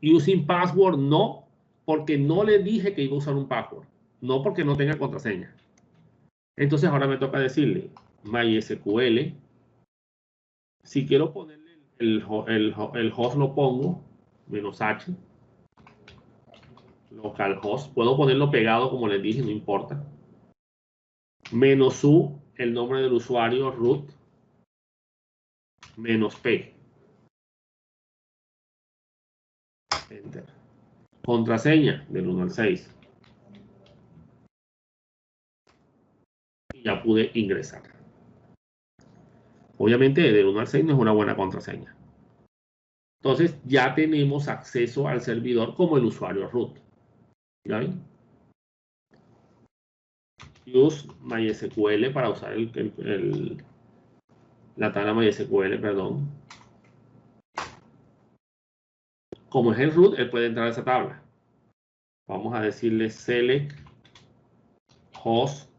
Using password, no, porque no le dije que iba a usar un password. No porque no tenga contraseña. Entonces ahora me toca decirle, MySQL. Si quiero ponerle el host, lo pongo, -h, localhost. Puedo ponerlo pegado, como les dije, no importa. -u, el nombre del usuario, root, -p. Enter. Contraseña del 1 al 6. Y ya pude ingresar. Obviamente, del 1 al 6 no es una buena contraseña. Entonces, ya tenemos acceso al servidor como el usuario root. ¿Ya ven? Use MySQL para usar la tabla MySQL, perdón. Como es el root, él puede entrar a esa tabla. Vamos a decirle select host,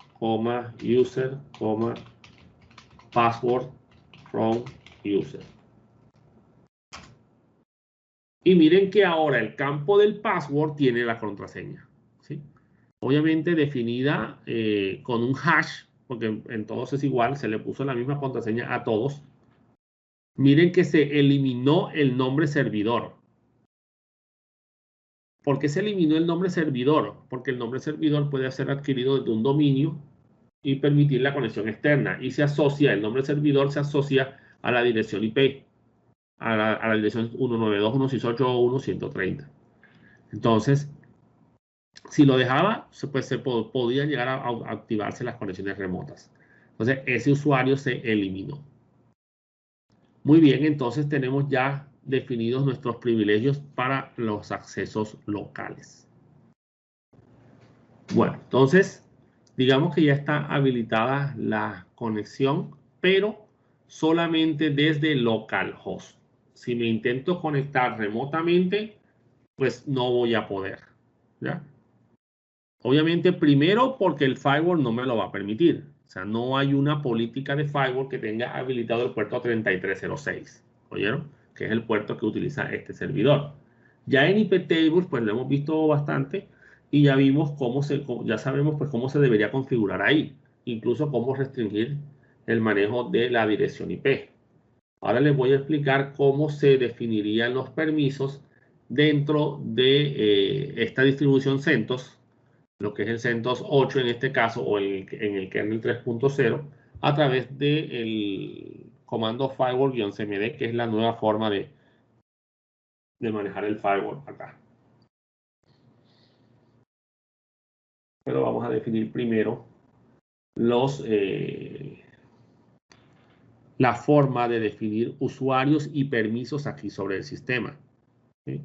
user, password from user. Y miren que ahora el campo del password tiene la contraseña. ¿Sí? Obviamente definida con un hash, porque en todos es igual, se le puso la misma contraseña a todos. Miren que se eliminó el nombre servidor. ¿Por qué se eliminó el nombre servidor? Porque el nombre servidor puede ser adquirido desde un dominio y permitir la conexión externa. Y se asocia, el nombre servidor se asocia a la dirección IP, a la dirección 192.168.1.130. Entonces, si lo dejaba, pues podía llegar a activarse las conexiones remotas. Entonces, ese usuario se eliminó. Muy bien, entonces tenemos ya definidos nuestros privilegios para los accesos locales. Bueno, entonces, digamos que ya está habilitada la conexión, pero solamente desde localhost. Si me intento conectar remotamente, pues no voy a poder. ¿Ya? Obviamente, primero porque el firewall no me lo va a permitir. O sea, no hay una política de firewall que tenga habilitado el puerto 3306. ¿oyeron? Que es el puerto que utiliza este servidor. Ya en iptables, pues lo hemos visto bastante y ya vimos ya sabemos pues cómo se debería configurar ahí, incluso cómo restringir el manejo de la dirección IP. Ahora les voy a explicar cómo se definirían los permisos dentro de esta distribución CentOS, lo que es el CentOS 8 en este caso, o en el kernel 3.0, a través del comando firewall-cmd, que es la nueva forma de manejar el firewall acá. Pero vamos a definir primero la forma de definir usuarios y permisos aquí sobre el sistema, ¿sí?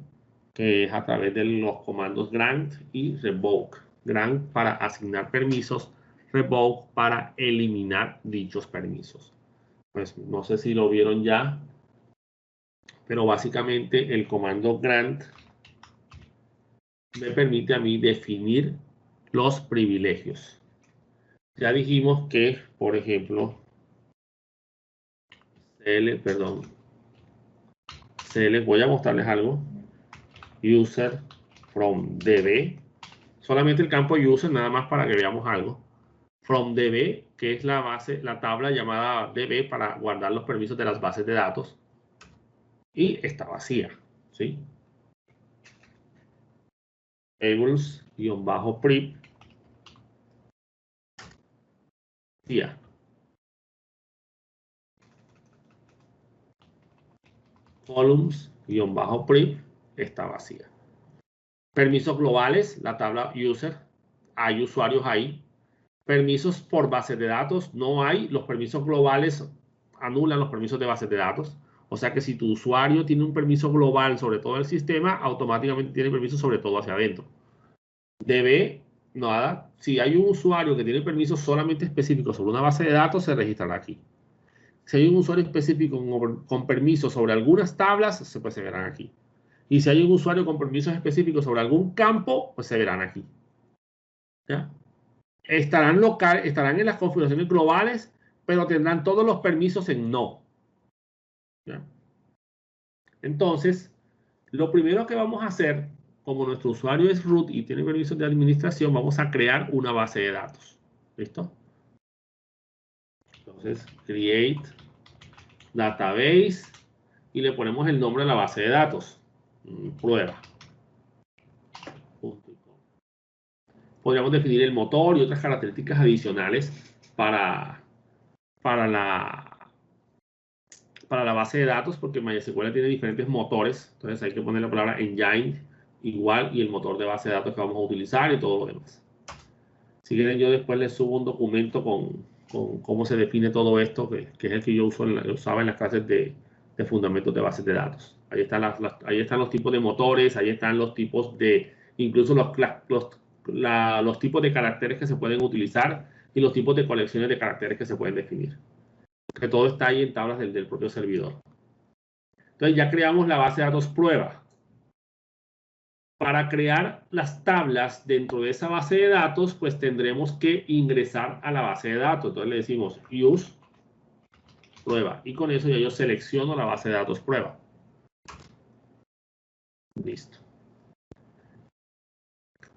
Que es a través de los comandos grant y revoke. Grant para asignar permisos, revoke para eliminar dichos permisos. Pues no sé si lo vieron ya, pero básicamente el comando grant me permite a mí definir los privilegios. Ya dijimos que, por ejemplo, voy a mostrarles algo. User from DB. Solamente el campo user, nada más para que veamos algo. From DB, que es la tabla llamada DB para guardar los permisos de las bases de datos. Y está vacía, ¿sí? Tables-prip. Vacía. Columns-prip está vacía. Permisos globales, la tabla user. Hay usuarios ahí. Permisos por bases de datos, no hay. Los permisos globales anulan los permisos de bases de datos. O sea que si tu usuario tiene un permiso global sobre todo el sistema, automáticamente tiene permiso sobre todo hacia adentro. DB, nada. Si hay un usuario que tiene permisos solamente específicos sobre una base de datos, se registrará aquí. Si hay un usuario específico con permisos sobre algunas tablas, pues se verán aquí. Y si hay un usuario con permisos específicos sobre algún campo, pues se verán aquí. ¿Ya? Estarán en las configuraciones globales, pero tendrán todos los permisos en no. ¿Ya? Entonces, lo primero que vamos a hacer, como nuestro usuario es root y tiene permisos de administración, vamos a crear una base de datos. ¿Listo? Entonces, create database y le ponemos el nombre de la base de datos. Prueba. Podríamos definir el motor y otras características adicionales para la base de datos, porque MySQL tiene diferentes motores. Entonces hay que poner la palabra engine igual y el motor de base de datos que vamos a utilizar y todo lo demás. Si quieren, yo después les subo un documento con cómo se define todo esto, que es el que yo usaba en las clases de fundamentos de bases de datos. Ahí están, ahí están los tipos de motores, ahí están los tipos incluso los tipos de caracteres que se pueden utilizar y los tipos de colecciones de caracteres que se pueden definir. Que todo está ahí en tablas del propio servidor. Entonces ya creamos la base de datos prueba. Para crear las tablas dentro de esa base de datos, pues tendremos que ingresar a la base de datos. Entonces le decimos use prueba. Y con eso ya yo selecciono la base de datos prueba. Listo.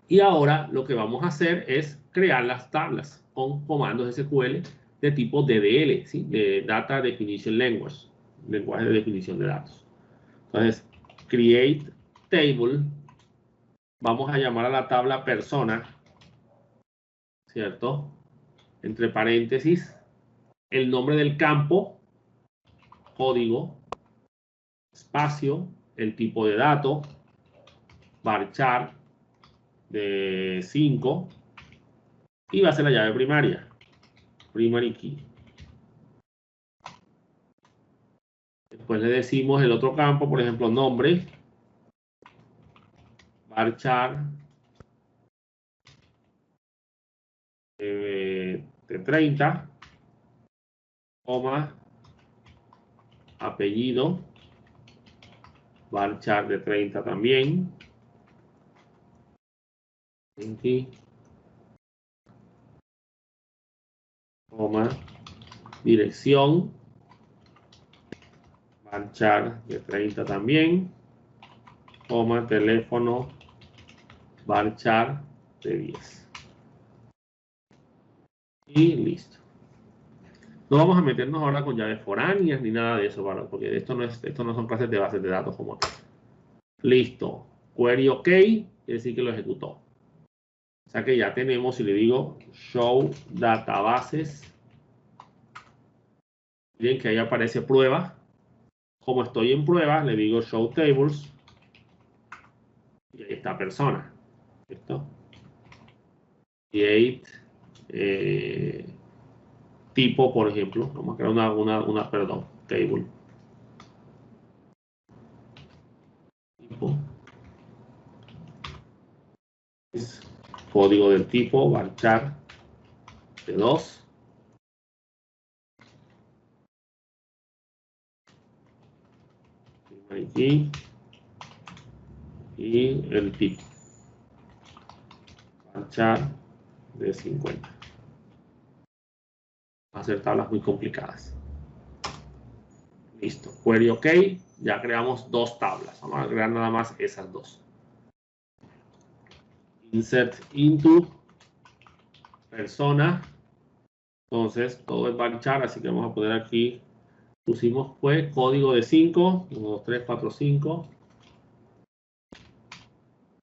Y ahora lo que vamos a hacer es crear las tablas con comandos SQL de tipo DDL, ¿sí? De Data Definition Language, lenguaje de definición de datos. Entonces, create table. Vamos a llamar a la tabla persona, ¿cierto? Entre paréntesis, el nombre del campo, código, espacio, el tipo de dato, varchar de 5 y va a ser la llave primaria, primary key. Después le decimos el otro campo, por ejemplo, nombre, varchar de 30, coma, apellido, varchar de 30 también. Aquí, coma, dirección, varchar de 30 también, coma, teléfono, varchar de 10. Y listo. No vamos a meternos ahora con llaves foráneas ni nada de eso, ¿vale? Porque esto no son clases de bases de datos como tal. Listo. Query OK, quiere decir que lo ejecutó. O sea que ya tenemos, si le digo show databases, miren que ahí aparece prueba. Como estoy en prueba, le digo show tables y ahí está persona. ¿Listo? Create tipo, por ejemplo. Vamos a crear una table. Tipo. Código del tipo varchar de 2. Aquí. Y el tipo. Varchar de 50. Va a ser tablas muy complicadas. Listo. Query OK. Ya creamos 2 tablas. Vamos a crear nada más esas 2. Insert into persona. Entonces, todo es varchar, así que vamos a poner aquí, pusimos pues código de 5, 1, 2, 3, 4, 5.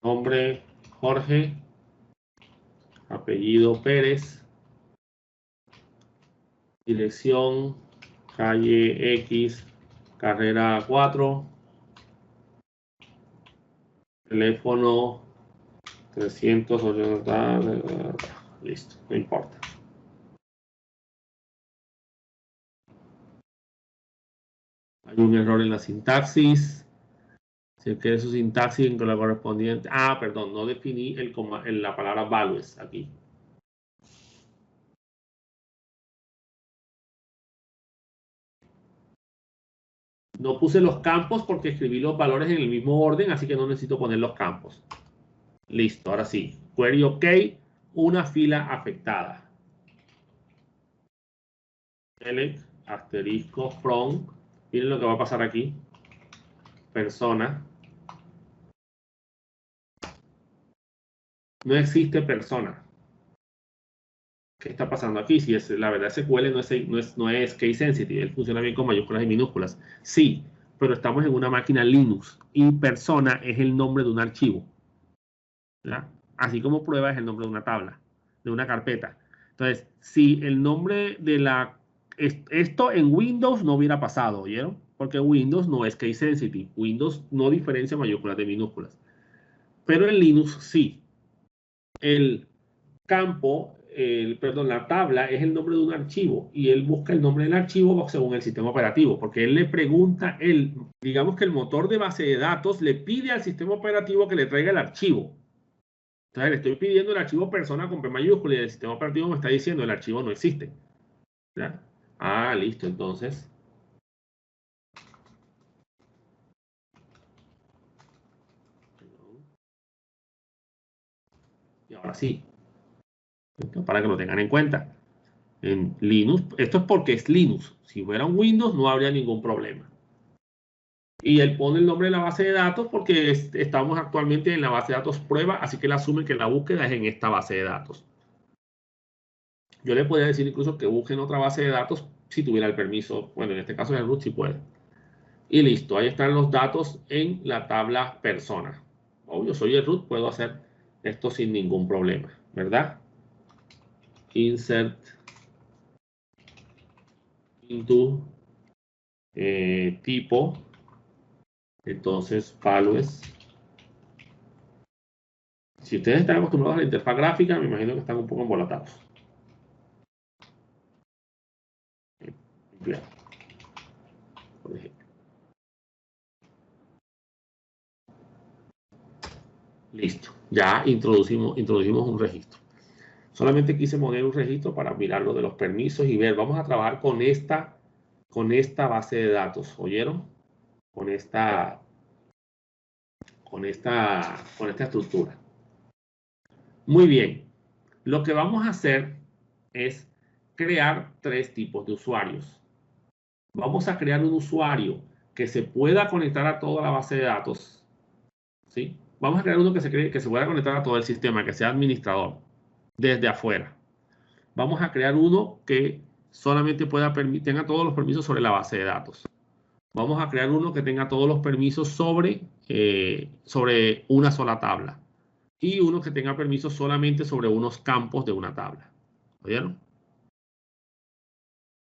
Nombre Jorge, apellido Pérez, dirección calle X, carrera 4, teléfono 380, listo, no importa. Hay un error en la sintaxis. Si quiere su sintaxis con la correspondiente. Ah, perdón, no definí la palabra values aquí. No puse los campos porque escribí los valores en el mismo orden, así que no necesito poner los campos. Listo, ahora sí. Query OK, una fila afectada. Select, asterisco, from. Miren lo que va a pasar aquí. Persona. No existe persona. ¿Qué está pasando aquí? Si es, la verdad SQL no es case sensitive. Él funciona bien con mayúsculas y minúsculas. Sí, pero estamos en una máquina Linux y persona es el nombre de un archivo. ¿Ya? Así como prueba es el nombre de una tabla, de una carpeta. Entonces, si el nombre de esto en Windows no hubiera pasado, ¿oyeron? Porque Windows no es case sensitive. Windows no diferencia mayúsculas de minúsculas. Pero en Linux sí. El campo, la tabla es el nombre de un archivo y él busca el nombre del archivo según el sistema operativo, porque él le pregunta, digamos que el motor de base de datos le pide al sistema operativo que le traiga el archivo. Entonces le estoy pidiendo el archivo persona con P mayúscula y el sistema operativo me está diciendo el archivo no existe. ¿Ya? Ah, listo, entonces. Y ahora sí. Para que lo tengan en cuenta. En Linux, esto es porque es Linux. Si fuera un Windows no habría ningún problema. Y él pone el nombre de la base de datos porque estamos actualmente en la base de datos prueba, así que él asume que la búsqueda es en esta base de datos. Yo le podría decir incluso que busque en otra base de datos si tuviera el permiso. Bueno, en este caso el root sí puede. Y listo, ahí están los datos en la tabla persona. Obvio, soy el root, puedo hacer esto sin ningún problema, ¿verdad? Insert into tipo. Entonces, values. Si ustedes están acostumbrados a la interfaz gráfica, me imagino que están un poco embolatados. Por ejemplo. Listo. Ya introducimos un registro. Solamente quise poner un registro para mirar lo de los permisos y ver. Vamos a trabajar con esta base de datos. ¿Oyeron? Con esta estructura. Muy bien. Lo que vamos a hacer es crear 3 tipos de usuarios. Vamos a crear un usuario que se pueda conectar a toda la base de datos, ¿sí? Vamos a crear uno que se pueda conectar a todo el sistema, que sea administrador, desde afuera. Vamos a crear uno que solamente tenga todos los permisos sobre la base de datos. Vamos a crear uno que tenga todos los permisos sobre una sola tabla. Y uno que tenga permisos solamente sobre unos campos de una tabla. ¿Oyeron?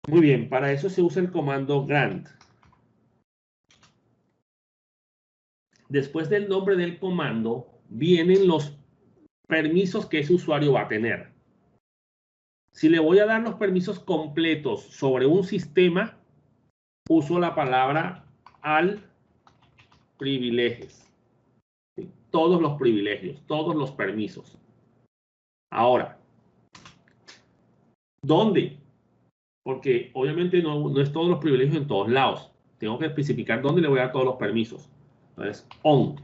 Muy bien, para eso se usa el comando grant. Después del nombre del comando vienen los permisos que ese usuario va a tener. Si le voy a dar los permisos completos sobre un sistema, uso la palabra al privilegios. ¿Sí? Todos los privilegios, todos los permisos. Ahora, ¿dónde? Porque obviamente no es todos los privilegios en todos lados. Tengo que especificar dónde le voy a dar todos los permisos. Entonces, on.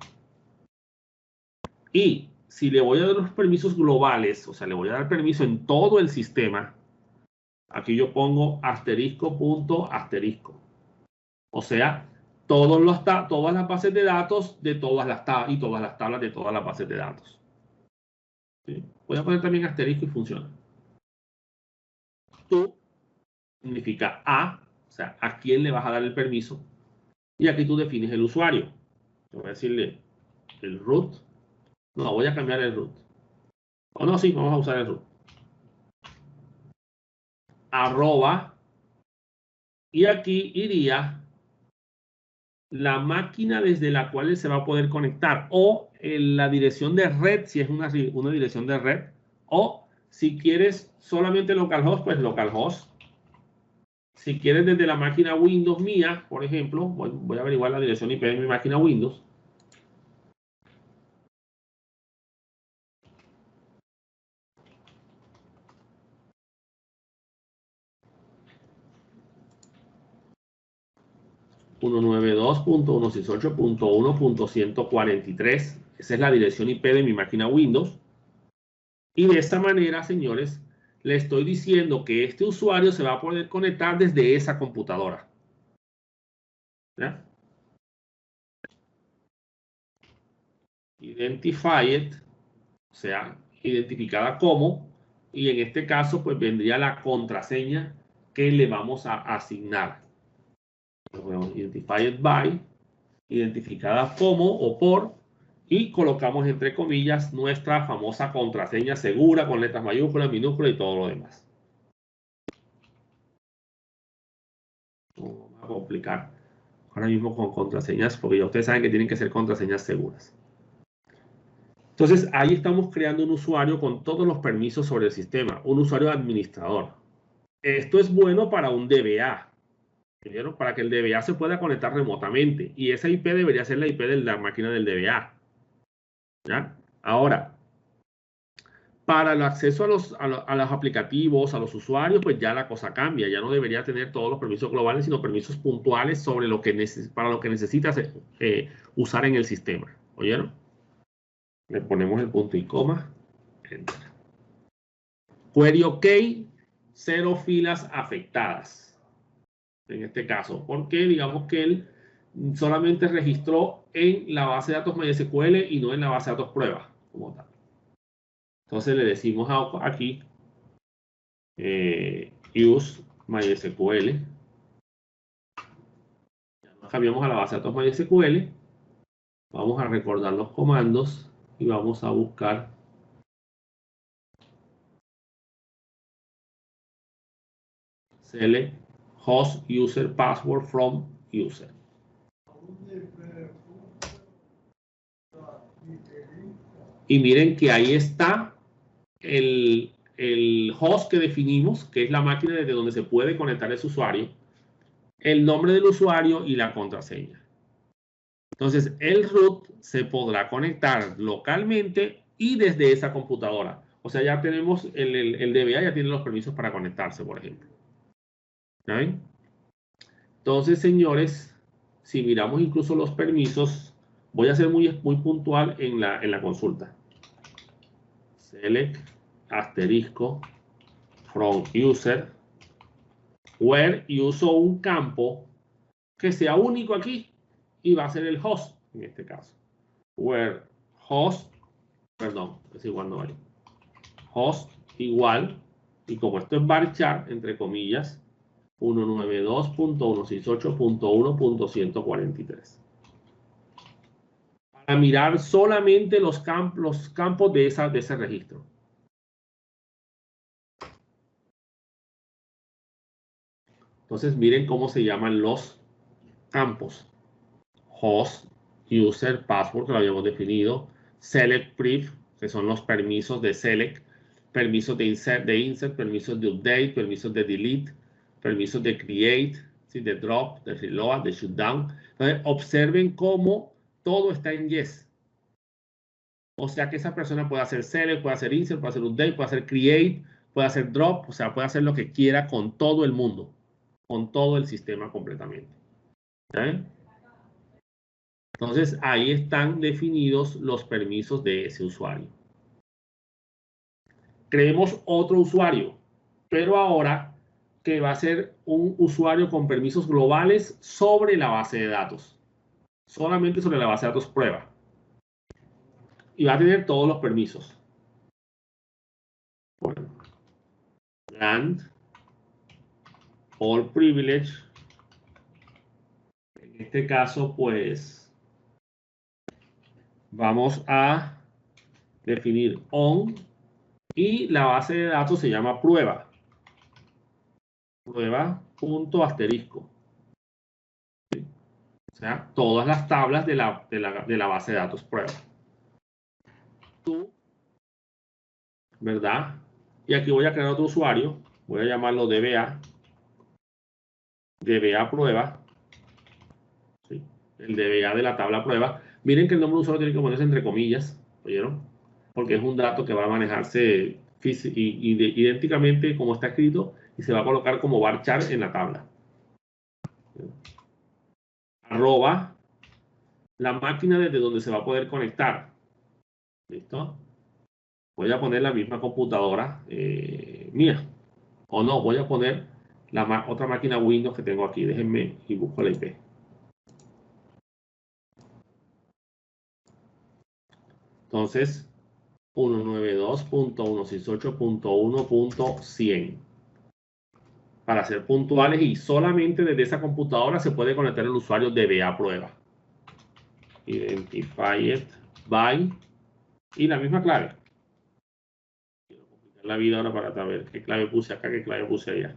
Y si le voy a dar los permisos globales, o sea, le voy a dar permiso en todo el sistema, aquí yo pongo asterisco punto asterisco. O sea, todas las bases de datos de todas las tablas y todas las tablas de todas las bases de datos. ¿Sí? Voy a poner también asterisco y funciona. Tú significa a, o sea, a quién le vas a dar el permiso. Y aquí tú defines el usuario. Voy a decirle el root. No, voy a cambiar el root. O no, sí, vamos a usar el root. Arroba. Y aquí iría la máquina desde la cual se va a poder conectar. O la dirección de red, si es una dirección de red. O si quieres solamente localhost, pues localhost. Si quieres desde la máquina Windows mía, por ejemplo, voy a averiguar la dirección IP de mi máquina Windows. .192.168.1.143. Esa es la dirección IP de mi máquina Windows. Y de esta manera, señores, le estoy diciendo que este usuario se va a poder conectar desde esa computadora. ¿Ya? Identified, o sea, identificada como, y en este caso, pues vendría la contraseña que le vamos a asignar. Identified by, identificada como o por, y colocamos entre comillas nuestra famosa contraseña segura con letras mayúsculas, minúsculas y todo lo demás. Vamos a complicar ahora mismo con contraseñas, porque ya ustedes saben que tienen que ser contraseñas seguras. Entonces, ahí estamos creando un usuario con todos los permisos sobre el sistema, un usuario administrador. Esto es bueno para un DBA, ¿vieron? Para que el DBA se pueda conectar remotamente. Y esa IP debería ser la IP de la máquina del DBA. ¿Ya? Ahora, para el acceso a los aplicativos, a los usuarios, pues ya la cosa cambia. Ya no debería tener todos los permisos globales, sino permisos puntuales sobre para lo que necesitas usar en el sistema. ¿Oyeron? Le ponemos el punto y coma. Enter. Query OK, 0 filas afectadas. En este caso, porque digamos que él solamente registró en la base de datos MySQL y no en la base de datos prueba, como tal. Entonces le decimos aquí use MySQL. Cambiamos a la base de datos MySQL. Vamos a recordar los comandos y vamos a buscar select host user password from user. Y miren que ahí está el host que definimos, que es la máquina desde donde se puede conectar ese usuario, el nombre del usuario y la contraseña. Entonces, el root se podrá conectar localmente y desde esa computadora. O sea, ya tenemos el DBA, ya tiene los permisos para conectarse, por ejemplo. ¿Saben? Entonces, señores, si miramos incluso los permisos, voy a ser muy puntual en la consulta. Select asterisco from user, where, y uso un campo que sea único aquí y va a ser el host en este caso. Where host, perdón, es igual no hay. Host igual, y como esto es varchar, entre comillas, 192.168.1.143. Para mirar solamente los campos de ese registro. Entonces miren cómo se llaman los campos. Host, user, password, que lo habíamos definido. Select priv, que son los permisos de select. Permisos de insert, permisos de update, permisos de delete, permisos de create, ¿sí? De drop, de reload, de shutdown. Entonces observen cómo todo está en yes. O sea que esa persona puede hacer select, puede hacer insert, puede hacer update, puede hacer create, puede hacer drop, o sea, puede hacer lo que quiera con todo el mundo, con todo el sistema completamente. ¿Okay? Entonces, ahí están definidos los permisos de ese usuario. Creemos otro usuario, pero ahora que va a ser un usuario con permisos globales sobre la base de datos. Solamente sobre la base de datos prueba. Y va a tener todos los permisos. Bueno, grant all privilege. En este caso, pues, vamos a definir on y la base de datos se llama prueba. Prueba punto asterisco. ¿Sí? O sea, todas las tablas de la base de datos prueba. ¿Verdad? Y aquí voy a crear otro usuario. Voy a llamarlo DBA. DBA prueba. ¿Sí? El DBA de la tabla prueba. Miren que el nombre de usuario tiene que ponerse entre comillas. ¿Oyeron? Porque es un dato que va a manejarse idénticamente como está escrito y se va a colocar como varchar en la tabla. Arroba la máquina desde donde se va a poder conectar. ¿Listo? Voy a poner la misma computadora mía. O no, voy a poner la otra máquina Windows que tengo aquí. Déjenme y busco la IP. Entonces, 192.168.1.100. Para ser puntuales y solamente desde esa computadora se puede conectar el usuario DBA prueba. Identified by y la misma clave. Quiero complicar la vida ahora para saber qué clave puse acá, qué clave puse allá.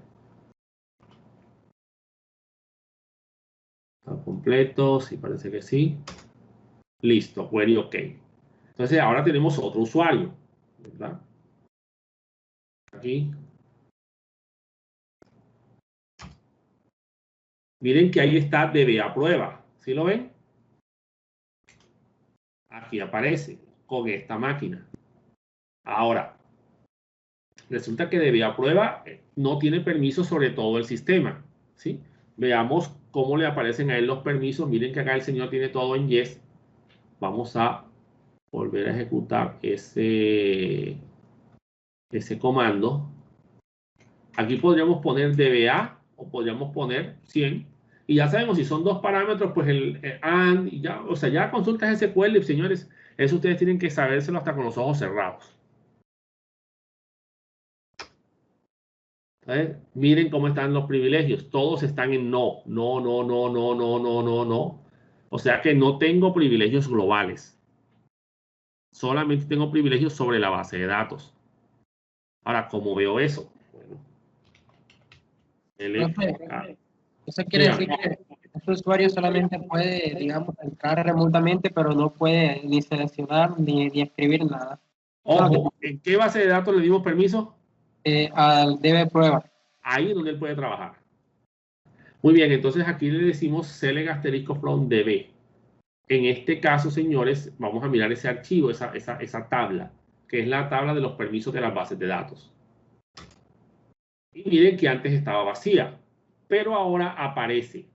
Está completo, sí parece que sí. Listo, query OK. Entonces ahora tenemos otro usuario, ¿verdad? Aquí. Miren que ahí está DBA prueba. ¿Sí lo ven? Aquí aparece con esta máquina. Ahora, resulta que DBA prueba no tiene permiso sobre todo el sistema. ¿Sí? Veamos cómo le aparecen a él los permisos. Miren que acá el señor tiene todo en yes. Vamos a volver a ejecutar ese comando. Aquí podríamos poner DBA o podríamos poner 100. Y ya sabemos, si son dos parámetros, pues el AND, y ya, o sea, ya consultas SQL, señores, eso ustedes tienen que sabérselo hasta con los ojos cerrados. ¿Sabes? Miren cómo están los privilegios. Todos están en no. No, no, no, no, no, no, no, no. O sea que no tengo privilegios globales. Solamente tengo privilegios sobre la base de datos. Ahora, ¿cómo veo eso? Bueno. Eso quiere decir que este usuario solamente puede, digamos, entrar remotamente, pero no puede ni seleccionar ni escribir nada. Ojo, ¿en qué base de datos le dimos permiso? Al DB prueba. Ahí es donde él puede trabajar. Muy bien, entonces aquí le decimos select asterisco from DB. En este caso, señores, vamos a mirar ese archivo, esa tabla, que es la tabla de los permisos de las bases de datos. Y miren que antes estaba vacía, pero ahora aparece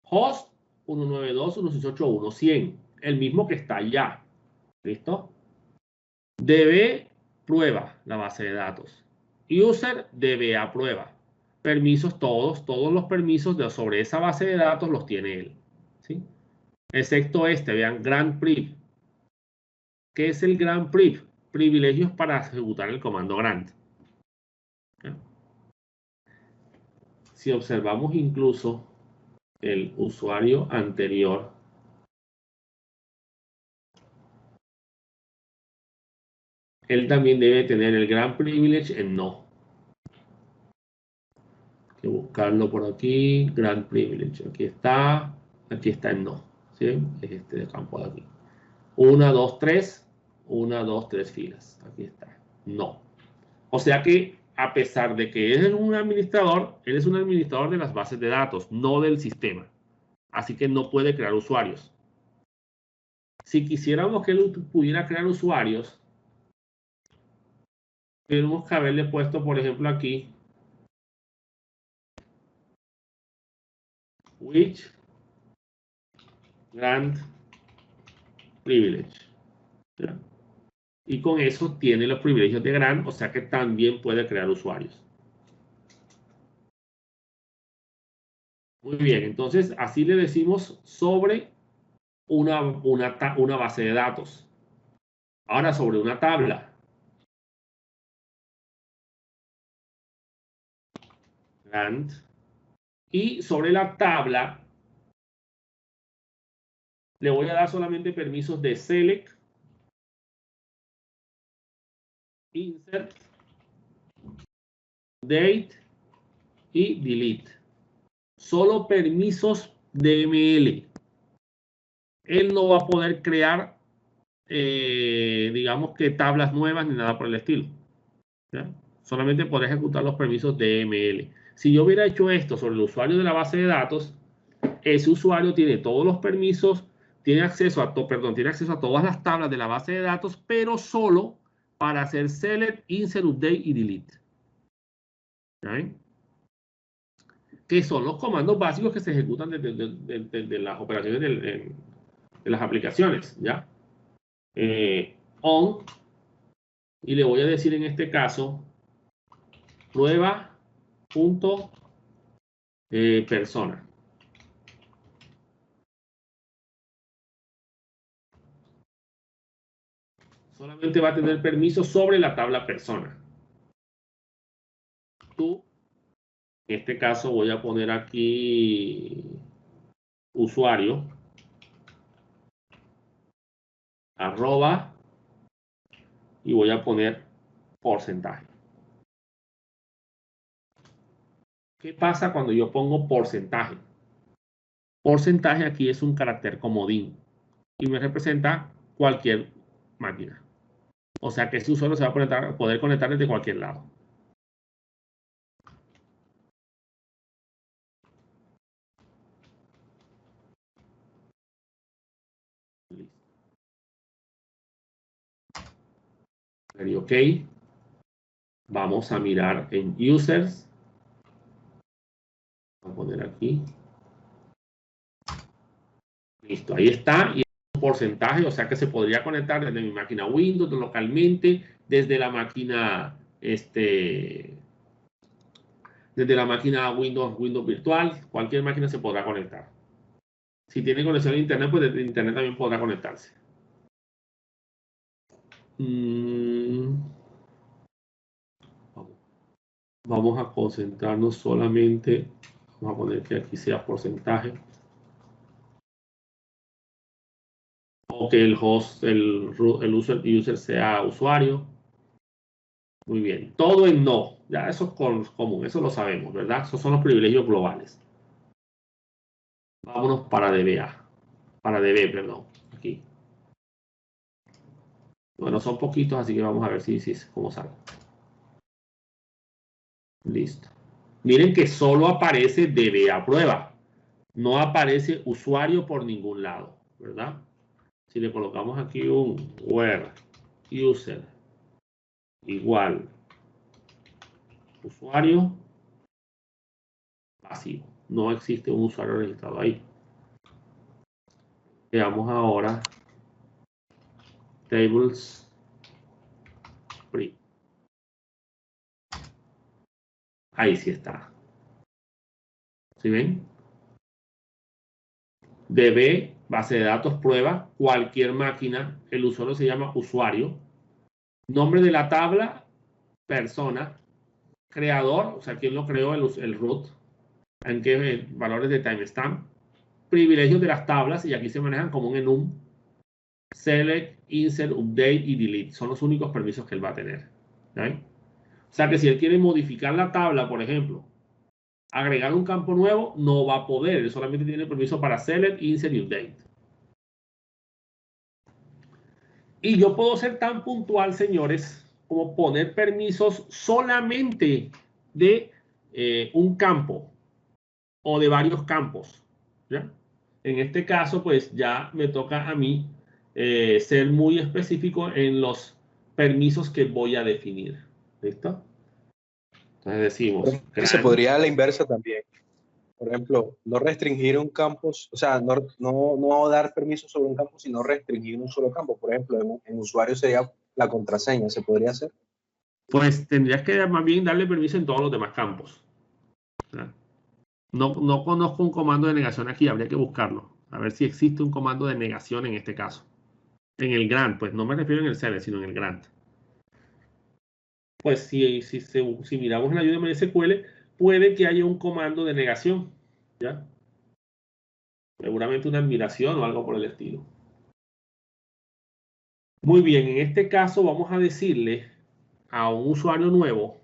host 192.168.1.100, el mismo que está allá. ¿Listo? DB prueba la base de datos. User DBA prueba. permisos, todos los permisos sobre esa base de datos los tiene él, ¿sí? Excepto este, vean, Grant Priv. ¿Qué es el Grant Priv? Privilegios para ejecutar el comando grant. ¿Ya? Si observamos incluso el usuario anterior, él también debe tener el Grant Privilege en no. Hay que buscarlo por aquí, Grant Privilege. Aquí está en no. ¿Sí? Es este de campo de aquí. 1, 2, 3. 1, 2, 3 filas. Aquí está. No. O sea que a pesar de que él es un administrador de las bases de datos, no del sistema. Así que no puede crear usuarios. Si quisiéramos que él pudiera crear usuarios, tenemos que haberle puesto, por ejemplo, aquí, which grant privilege. ¿Ya? Y con eso tiene los privilegios de grant, o sea que también puede crear usuarios. Muy bien, entonces así le decimos sobre una base de datos. Ahora sobre una tabla. Grant. Y sobre la tabla le voy a dar solamente permisos de select, insert, date y delete. Solo permisos DML. Él no va a poder crear, digamos que tablas nuevas ni nada por el estilo. ¿Ya? Solamente podrá ejecutar los permisos DML. Si yo hubiera hecho esto sobre el usuario de la base de datos, ese usuario tiene todos los permisos, tiene acceso a todas las tablas de la base de datos, pero solo para hacer select, insert, update y delete. ¿Ya? Que son los comandos básicos que se ejecutan de las operaciones de las aplicaciones, ¿ya? On, y le voy a decir en este caso, prueba.persona. Solamente va a tener permiso sobre la tabla persona. Tú, en este caso voy a poner aquí usuario, arroba, y voy a poner porcentaje. ¿Qué pasa cuando yo pongo porcentaje? Porcentaje aquí es un carácter comodín y me representa cualquier máquina. O sea que ese usuario se va a poder conectar desde cualquier lado. Ok. Vamos a mirar en users. Voy a poner aquí. Listo, ahí está. Y es un porcentaje, o sea que se podría conectar desde mi máquina Windows localmente, desde la máquina desde la máquina Windows virtual, cualquier máquina se podrá conectar. Si tiene conexión a internet, pues desde internet también podrá conectarse. Vamos a concentrarnos solamente, vamos a poner que aquí sea porcentaje. O que el host, el user sea usuario. Muy bien. Todo en no. Ya eso es común, eso lo sabemos, ¿verdad? Esos son los privilegios globales. Vámonos para DBA. Para DB, perdón. Aquí. Bueno, son poquitos, así que vamos a ver cómo sale. Listo. Miren que solo aparece DBA prueba. No aparece usuario por ningún lado, ¿verdad? Si le colocamos aquí un where user igual usuario vacío. No existe un usuario registrado ahí. Veamos ahora tables free. Ahí sí está. ¿Sí ven? DB, base de datos, prueba, cualquier máquina. El usuario se llama usuario. Nombre de la tabla, persona. Creador, o sea, quién lo creó, el root. En qué valores de timestamp. Privilegios de las tablas, y aquí se manejan como un enum. Select, insert, update y delete. Son los únicos permisos que él va a tener. ¿Sí? O sea que si él quiere modificar la tabla, por ejemplo, agregar un campo nuevo, no va a poder. Él solamente tiene permiso para select, insert y update. Y yo puedo ser tan puntual, señores, como poner permisos solamente de un campo o de varios campos. ¿Ya? En este caso, pues ya me toca a mí ser muy específico en los permisos que voy a definir. ¿Listo? Entonces decimos, Se podría a la inversa también. Por ejemplo, no restringir un campus, o sea, no dar permiso sobre un campo, sino restringir un solo campo. Por ejemplo, en usuario sería la contraseña, ¿se podría hacer? Pues tendrías que más bien darle permiso en todos los demás campos. No conozco un comando de negación aquí, habría que buscarlo. A ver si existe un comando de negación en este caso. En el grant, pues no me refiero en el select, sino en el grant. Pues si miramos en la ayuda de MySQL, puede que haya un comando de negación. ¿Ya? Seguramente una admiración o algo por el estilo. Muy bien, en este caso vamos a decirle a un usuario nuevo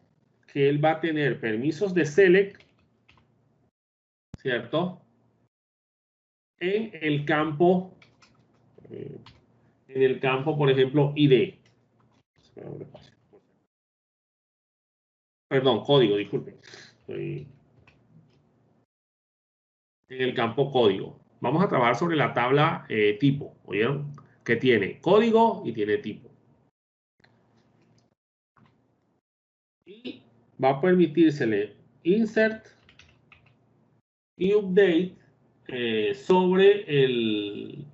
que él va a tener permisos de select, ¿cierto? En el campo, por ejemplo, ID. Perdón, código, disculpen. En el campo código. Vamos a trabajar sobre la tabla tipo, ¿oyeron? Que tiene código y tiene tipo. Y va a permitírsele insert y update sobre el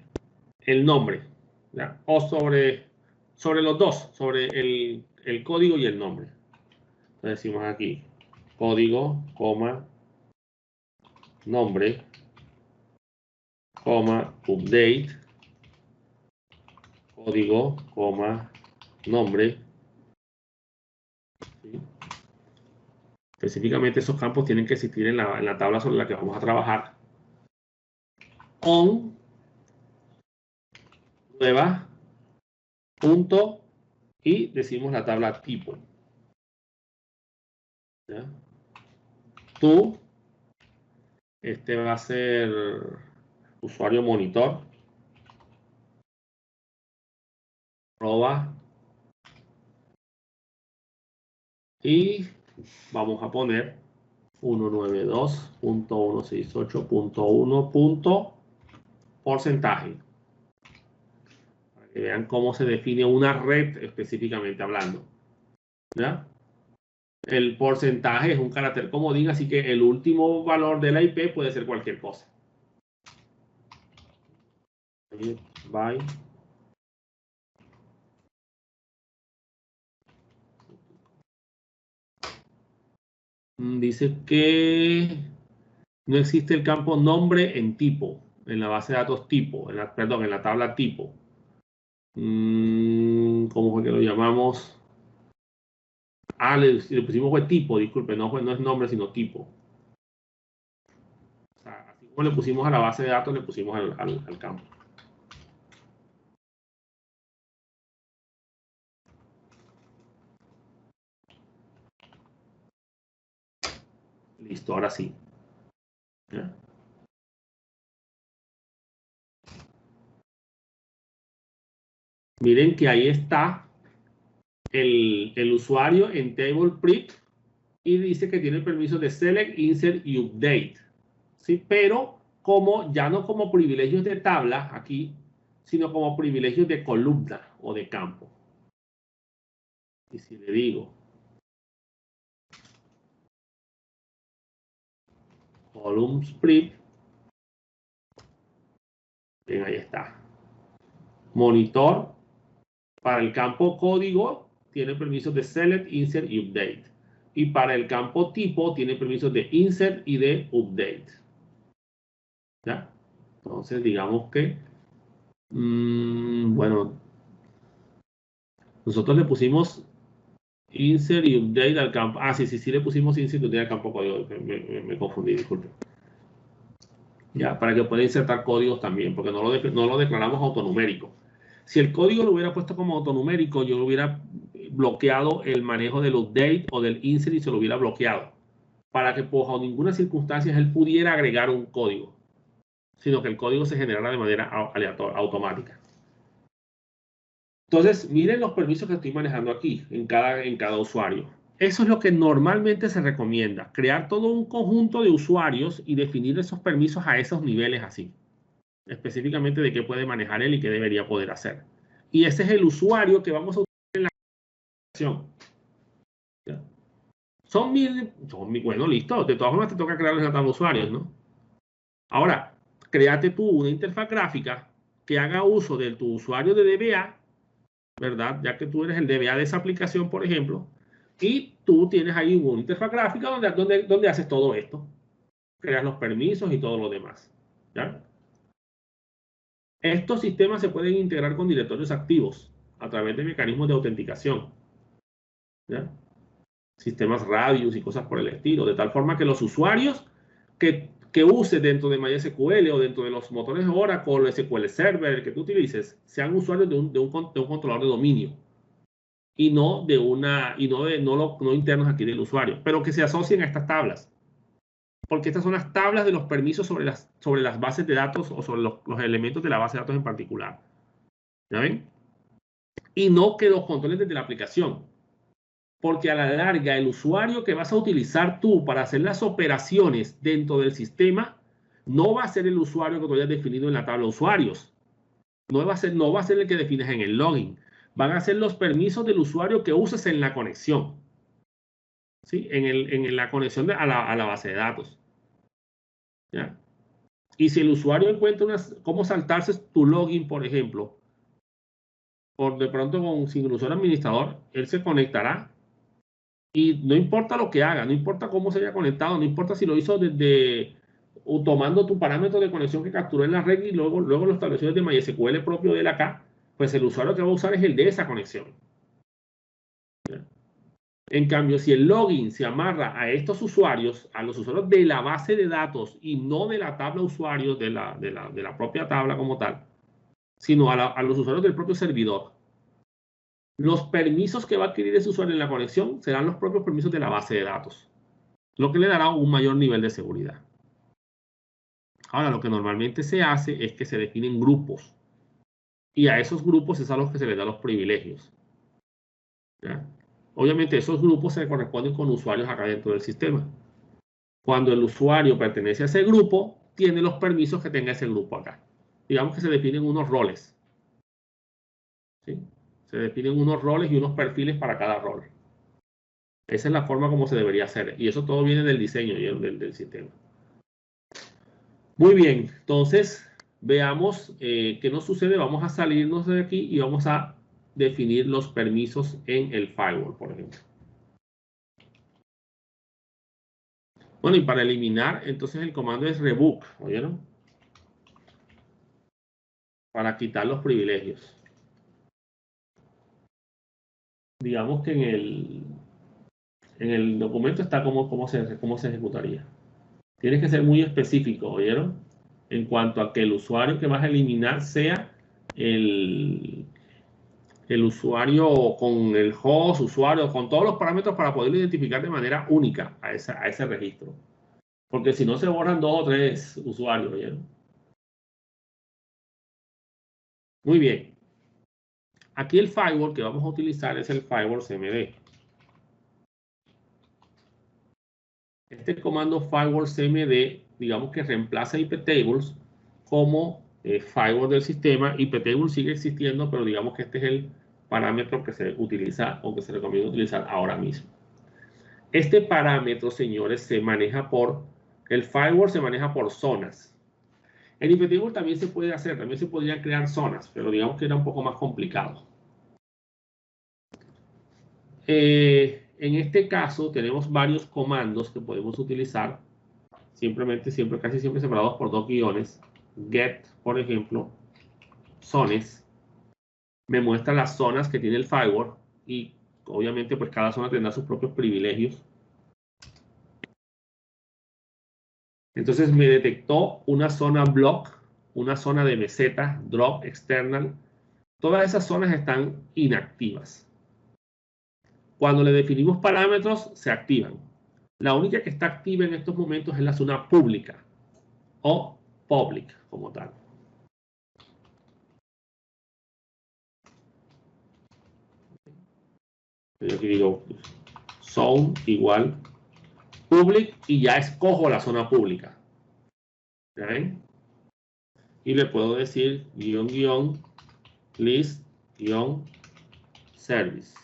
nombre, ¿ya? O sobre los dos, sobre el código y el nombre. Entonces decimos aquí, código, coma, nombre, coma, update, código, coma, nombre. ¿Sí? Específicamente esos campos tienen que existir en la tabla sobre la que vamos a trabajar. On, nueva, punto, y decimos la tabla tipo. ¿Ya? Tú, este va a ser usuario monitor, arroba, y vamos a poner 192.168.1. Porcentaje. Para que vean cómo se define una red específicamente hablando. ¿Ya? El porcentaje es un carácter comodín, así que el último valor de la IP puede ser cualquier cosa. Bye. Dice que no existe el campo nombre en tipo, en la base de datos tipo, perdón, en la tabla tipo. ¿Cómo fue que lo llamamos? Ah, le pusimos fue tipo, disculpe, no es nombre, sino tipo. O sea, así como le pusimos a la base de datos, le pusimos al campo. Listo, ahora sí. ¿Ya? Miren que ahí está el usuario en table prep y dice que tiene permiso de select, insert y update. ¿Sí? Pero ya no como privilegios de tabla aquí, sino como privilegios de columna o de campo. Y si le digo columns prep, bien, ahí está. Monitor para el campo código tiene permisos de select, insert y update. Y para el campo tipo tiene permisos de insert y de update. ¿Ya? Entonces, digamos que, bueno, nosotros le pusimos insert y update al campo. Ah, sí, le pusimos insert y update al campo código. Me confundí, disculpe. Ya, para que pueda insertar códigos también, porque no lo declaramos autonumérico. Si el código lo hubiera puesto como autonumérico, yo lo hubiera bloqueado el manejo del update o del insert y se lo hubiera bloqueado, para que bajo ninguna circunstancia él pudiera agregar un código, sino que el código se generara de manera automática. Entonces, miren los permisos que estoy manejando aquí en cada usuario. Eso es lo que normalmente se recomienda, crear todo un conjunto de usuarios y definir esos permisos a esos niveles así, específicamente de qué puede manejar él y qué debería poder hacer. Y ese es el usuario que vamos a utilizar en la aplicación. Bueno, listo, de todas formas te toca crear una tabla de usuarios, ¿no? Ahora, créate tú una interfaz gráfica que haga uso de tu usuario de DBA, ¿verdad? Ya que tú eres el DBA de esa aplicación, por ejemplo, y tú tienes ahí una interfaz gráfica donde haces todo esto. Creas los permisos y todo lo demás. ¿Ya? Estos sistemas se pueden integrar con directorios activos a través de mecanismos de autenticación. ¿Ya? Sistemas Radius y cosas por el estilo, de tal forma que los usuarios que uses dentro de MySQL o dentro de los motores de Oracle o SQL Server que tú utilices, sean usuarios de un controlador de dominio y no internos aquí del usuario, pero que se asocien a estas tablas, porque estas son las tablas de los permisos sobre las bases de datos o sobre los elementos de la base de datos en particular. ¿Ya ven? Y no que los controles desde la aplicación. Porque a la larga el usuario que vas a utilizar tú para hacer las operaciones dentro del sistema no va a ser el usuario que tú hayas definido en la tabla de usuarios. No va a ser el que defines en el login. Van a ser los permisos del usuario que uses en la conexión. ¿Sí? En la conexión a la base de datos. ¿Ya? Y si el usuario encuentra cómo saltarse tu login, por ejemplo, por de pronto sin el usuario administrador, él se conectará. Y no importa lo que haga, no importa cómo se haya conectado, no importa si lo hizo o tomando tu parámetro de conexión que capturó en la red y luego lo estableció desde MySQL propio de él acá, pues el usuario que va a usar es el de esa conexión. ¿Ya? En cambio, si el login se amarra a estos usuarios, a los usuarios de la base de datos y no de la tabla usuarios, de la propia tabla como tal, sino a los usuarios del propio servidor, los permisos que va a adquirir ese usuario en la conexión serán los propios permisos de la base de datos, lo que le dará un mayor nivel de seguridad. Ahora, lo que normalmente se hace es que se definen grupos, y a esos grupos es a los que se les da los privilegios. ¿Ya? Obviamente, esos grupos se corresponden con usuarios acá dentro del sistema. Cuando el usuario pertenece a ese grupo, tiene los permisos que tenga ese grupo acá. Digamos que se definen unos roles. ¿Sí? Se definen unos roles y unos perfiles para cada rol. Esa es la forma como se debería hacer. Y eso todo viene del diseño del sistema. Muy bien. Entonces, veamos qué nos sucede. Vamos a salirnos de aquí y vamos a definir los permisos en el firewall, por ejemplo. Bueno, y para eliminar, entonces el comando es rebook, ¿oyeron? Para quitar los privilegios. Digamos que en el documento está cómo se ejecutaría. Tienes que ser muy específico, ¿oyeron? En cuanto a que el usuario que vas a eliminar sea el usuario con el host, usuario, con todos los parámetros para poderlo identificar de manera única a ese registro. Porque si no se borran 2 o 3 usuarios, ¿oyeron? Muy bien. Aquí el firewall que vamos a utilizar es el firewall CMD. Este comando firewall CMD, digamos que reemplaza iptables como firewall del sistema. Iptable sigue existiendo, pero digamos que este es el parámetro que se utiliza o que se recomienda utilizar ahora mismo. Este parámetro, señores, el firewall se maneja por zonas. En iptable también se puede hacer, también se podrían crear zonas, pero digamos que era un poco más complicado. en este caso tenemos varios comandos que podemos utilizar, casi siempre separados por dos guiones. Get, por ejemplo, zones, me muestra las zonas que tiene el firewall y obviamente pues cada zona tendrá sus propios privilegios. Entonces me detectó una zona block, una zona de meseta, drop, external. Todas esas zonas están inactivas. Cuando le definimos parámetros, se activan. La única que está activa en estos momentos es la zona pública o public como tal. Yo aquí digo zone igual public y ya escojo la zona pública. ¿Ven? Y le puedo decir list service.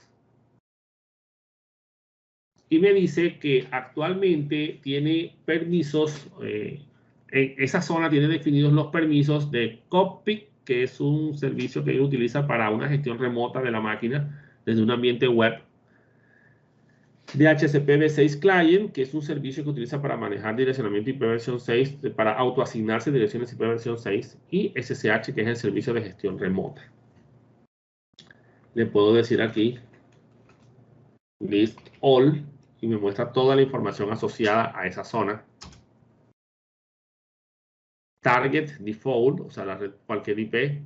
Y me dice que actualmente tiene permisos, en esa zona tiene definidos los permisos de Cockpit, que es un servicio que utiliza para una gestión remota de la máquina desde un ambiente web. DHCP V6 Client, que es un servicio que utiliza para manejar direccionamiento IP versión 6, para autoasignarse direcciones IP versión 6, y SSH, que es el servicio de gestión remota. Le puedo decir aquí list all y me muestra toda la información asociada a esa zona. Target default, o sea, la red, cualquier IP,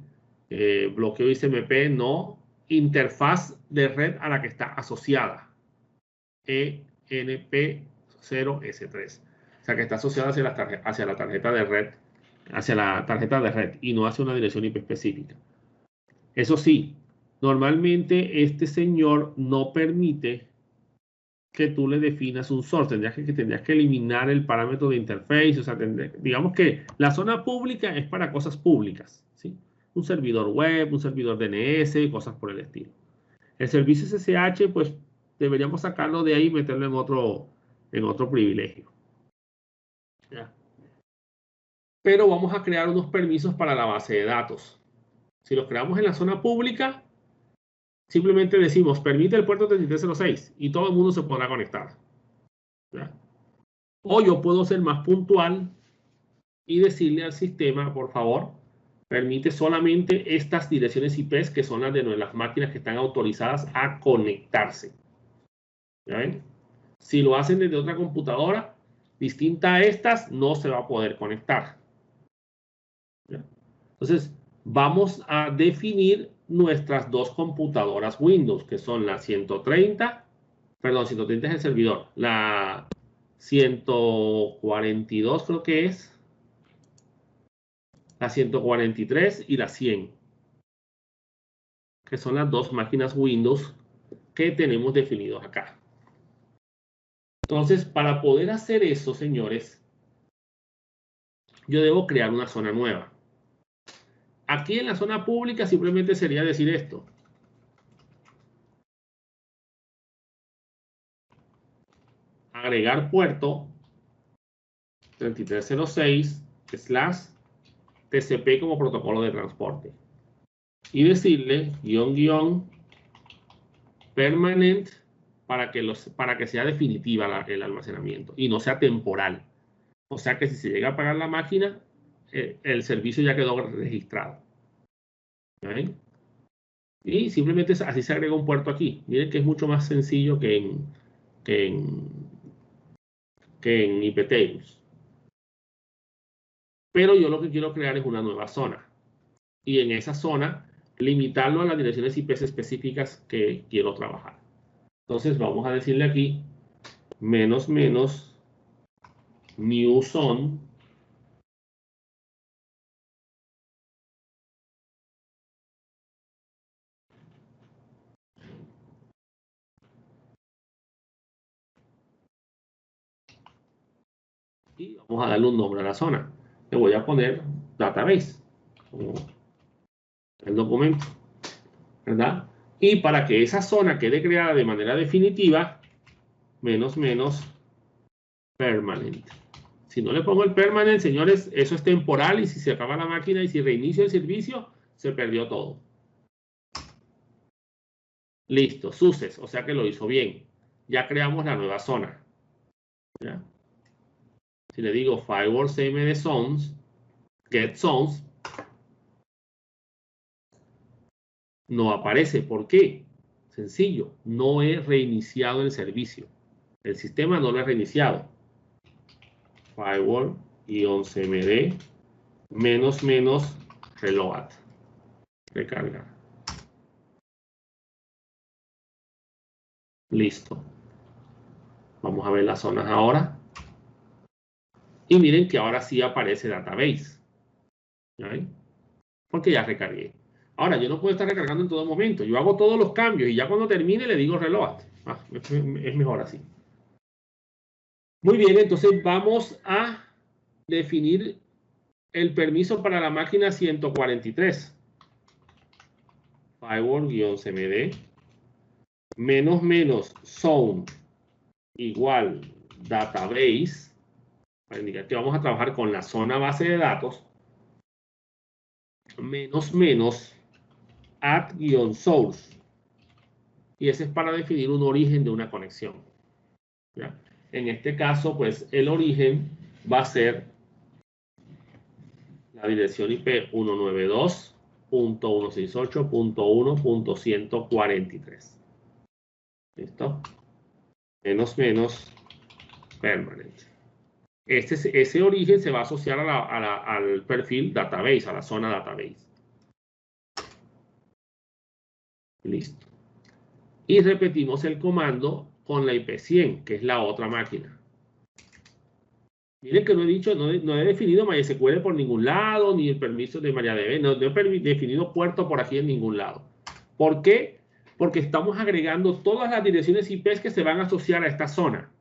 bloqueo ICMP, no, interfaz de red a la que está asociada, ENP0S3, o sea, que está asociada hacia la tarjeta de red, y no hacia una dirección IP específica. Eso sí, normalmente este señor no permite que tú le definas un source. Tendrías que eliminar el parámetro de interface. O sea, digamos que la zona pública es para cosas públicas, ¿sí? Un servidor web, un servidor DNS, cosas por el estilo. El servicio SSH, pues deberíamos sacarlo de ahí y meterlo en otro privilegio. ¿Ya? Pero vamos a crear unos permisos para la base de datos. Si los creamos en la zona pública, simplemente decimos permite el puerto 3306 y todo el mundo se podrá conectar. ¿Ya? O yo puedo ser más puntual y decirle al sistema, por favor, permite solamente estas direcciones IP que son las de las máquinas que están autorizadas a conectarse. ¿Ya ven? Si lo hacen desde otra computadora distinta a estas, no se va a poder conectar. ¿Ya? Entonces, vamos a definir nuestras dos computadoras Windows, que son la 130 es el servidor, la 142 creo que es, la 143 y la 100, que son las dos máquinas Windows que tenemos definidos acá. Entonces, para poder hacer eso, señores, yo debo crear una zona nueva. Aquí en la zona pública simplemente sería decir esto. Agregar puerto 3306 / TCP como protocolo de transporte. Y decirle permanent para que sea definitiva el almacenamiento y no sea temporal. O sea que si se llega a apagar la máquina, el servicio ya quedó registrado. ¿Ven? Y simplemente así se agrega un puerto aquí. Miren que es mucho más sencillo que en iptables. Pero yo lo que quiero crear es una nueva zona. Y en esa zona, limitarlo a las direcciones IP específicas que quiero trabajar. Entonces vamos a decirle aquí -- new zone. Y vamos a darle un nombre a la zona. Le voy a poner database, como el documento, ¿verdad? Y para que esa zona quede creada de manera definitiva, -- permanent. Si no le pongo el permanent, señores, eso es temporal y si se acaba la máquina y si reinicio el servicio, se perdió todo. Listo, success, o sea que lo hizo bien. ya creamos la nueva zona. ¿Ya? Si le digo firewall cmd zones, get zones, no aparece. ¿Por qué? Sencillo, no he reiniciado el servicio. El sistema no lo he reiniciado. Firewall-cmd -- reload. Recargar. Listo. Vamos a ver las zonas ahora. Y miren que ahora sí aparece database. ¿Sí? Porque ya recargué. Ahora, yo no puedo estar recargando en todo momento. Yo hago todos los cambios y ya cuando termine le digo reload. Es mejor así. Muy bien, entonces vamos a definir el permiso para la máquina 143. Firewall-cmd -- igual database, para indicar que vamos a trabajar con la zona base de datos, -- y ese es para definir un origen de una conexión. ¿Ya? En este caso, pues el origen va a ser la dirección IP 192.168.1.143. ¿Listo? Permanente. Ese origen se va a asociar al perfil database, a la zona database. Listo. Y repetimos el comando con la IP 100, que es la otra máquina. Miren que no he dicho, no he definido MySQL por ningún lado, ni el permiso de MariaDB, no he definido puerto por aquí en ningún lado. ¿Por qué? Porque estamos agregando todas las direcciones IP que se van a asociar a esta zona.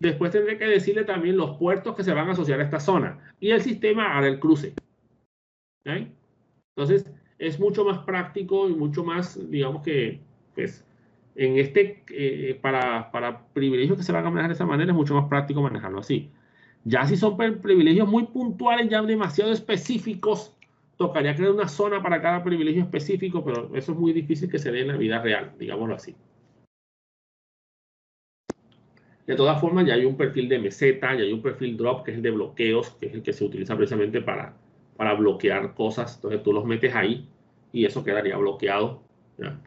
Después tendré que decirle también los puertos que se van a asociar a esta zona. Y el sistema hará el cruce. ¿Sí? Entonces, es mucho más práctico y mucho más, digamos que, pues, para privilegios que se van a manejar de esa manera, es mucho más práctico manejarlo así. Ya si son privilegios muy puntuales, ya demasiado específicos, tocaría crear una zona para cada privilegio específico, pero eso es muy difícil que se dé en la vida real, digámoslo así. De todas formas, ya hay un perfil de meseta, ya hay un perfil drop, que es el de bloqueos, que es el que se utiliza precisamente para bloquear cosas. Entonces tú los metes ahí y eso quedaría bloqueado. ¿Ya?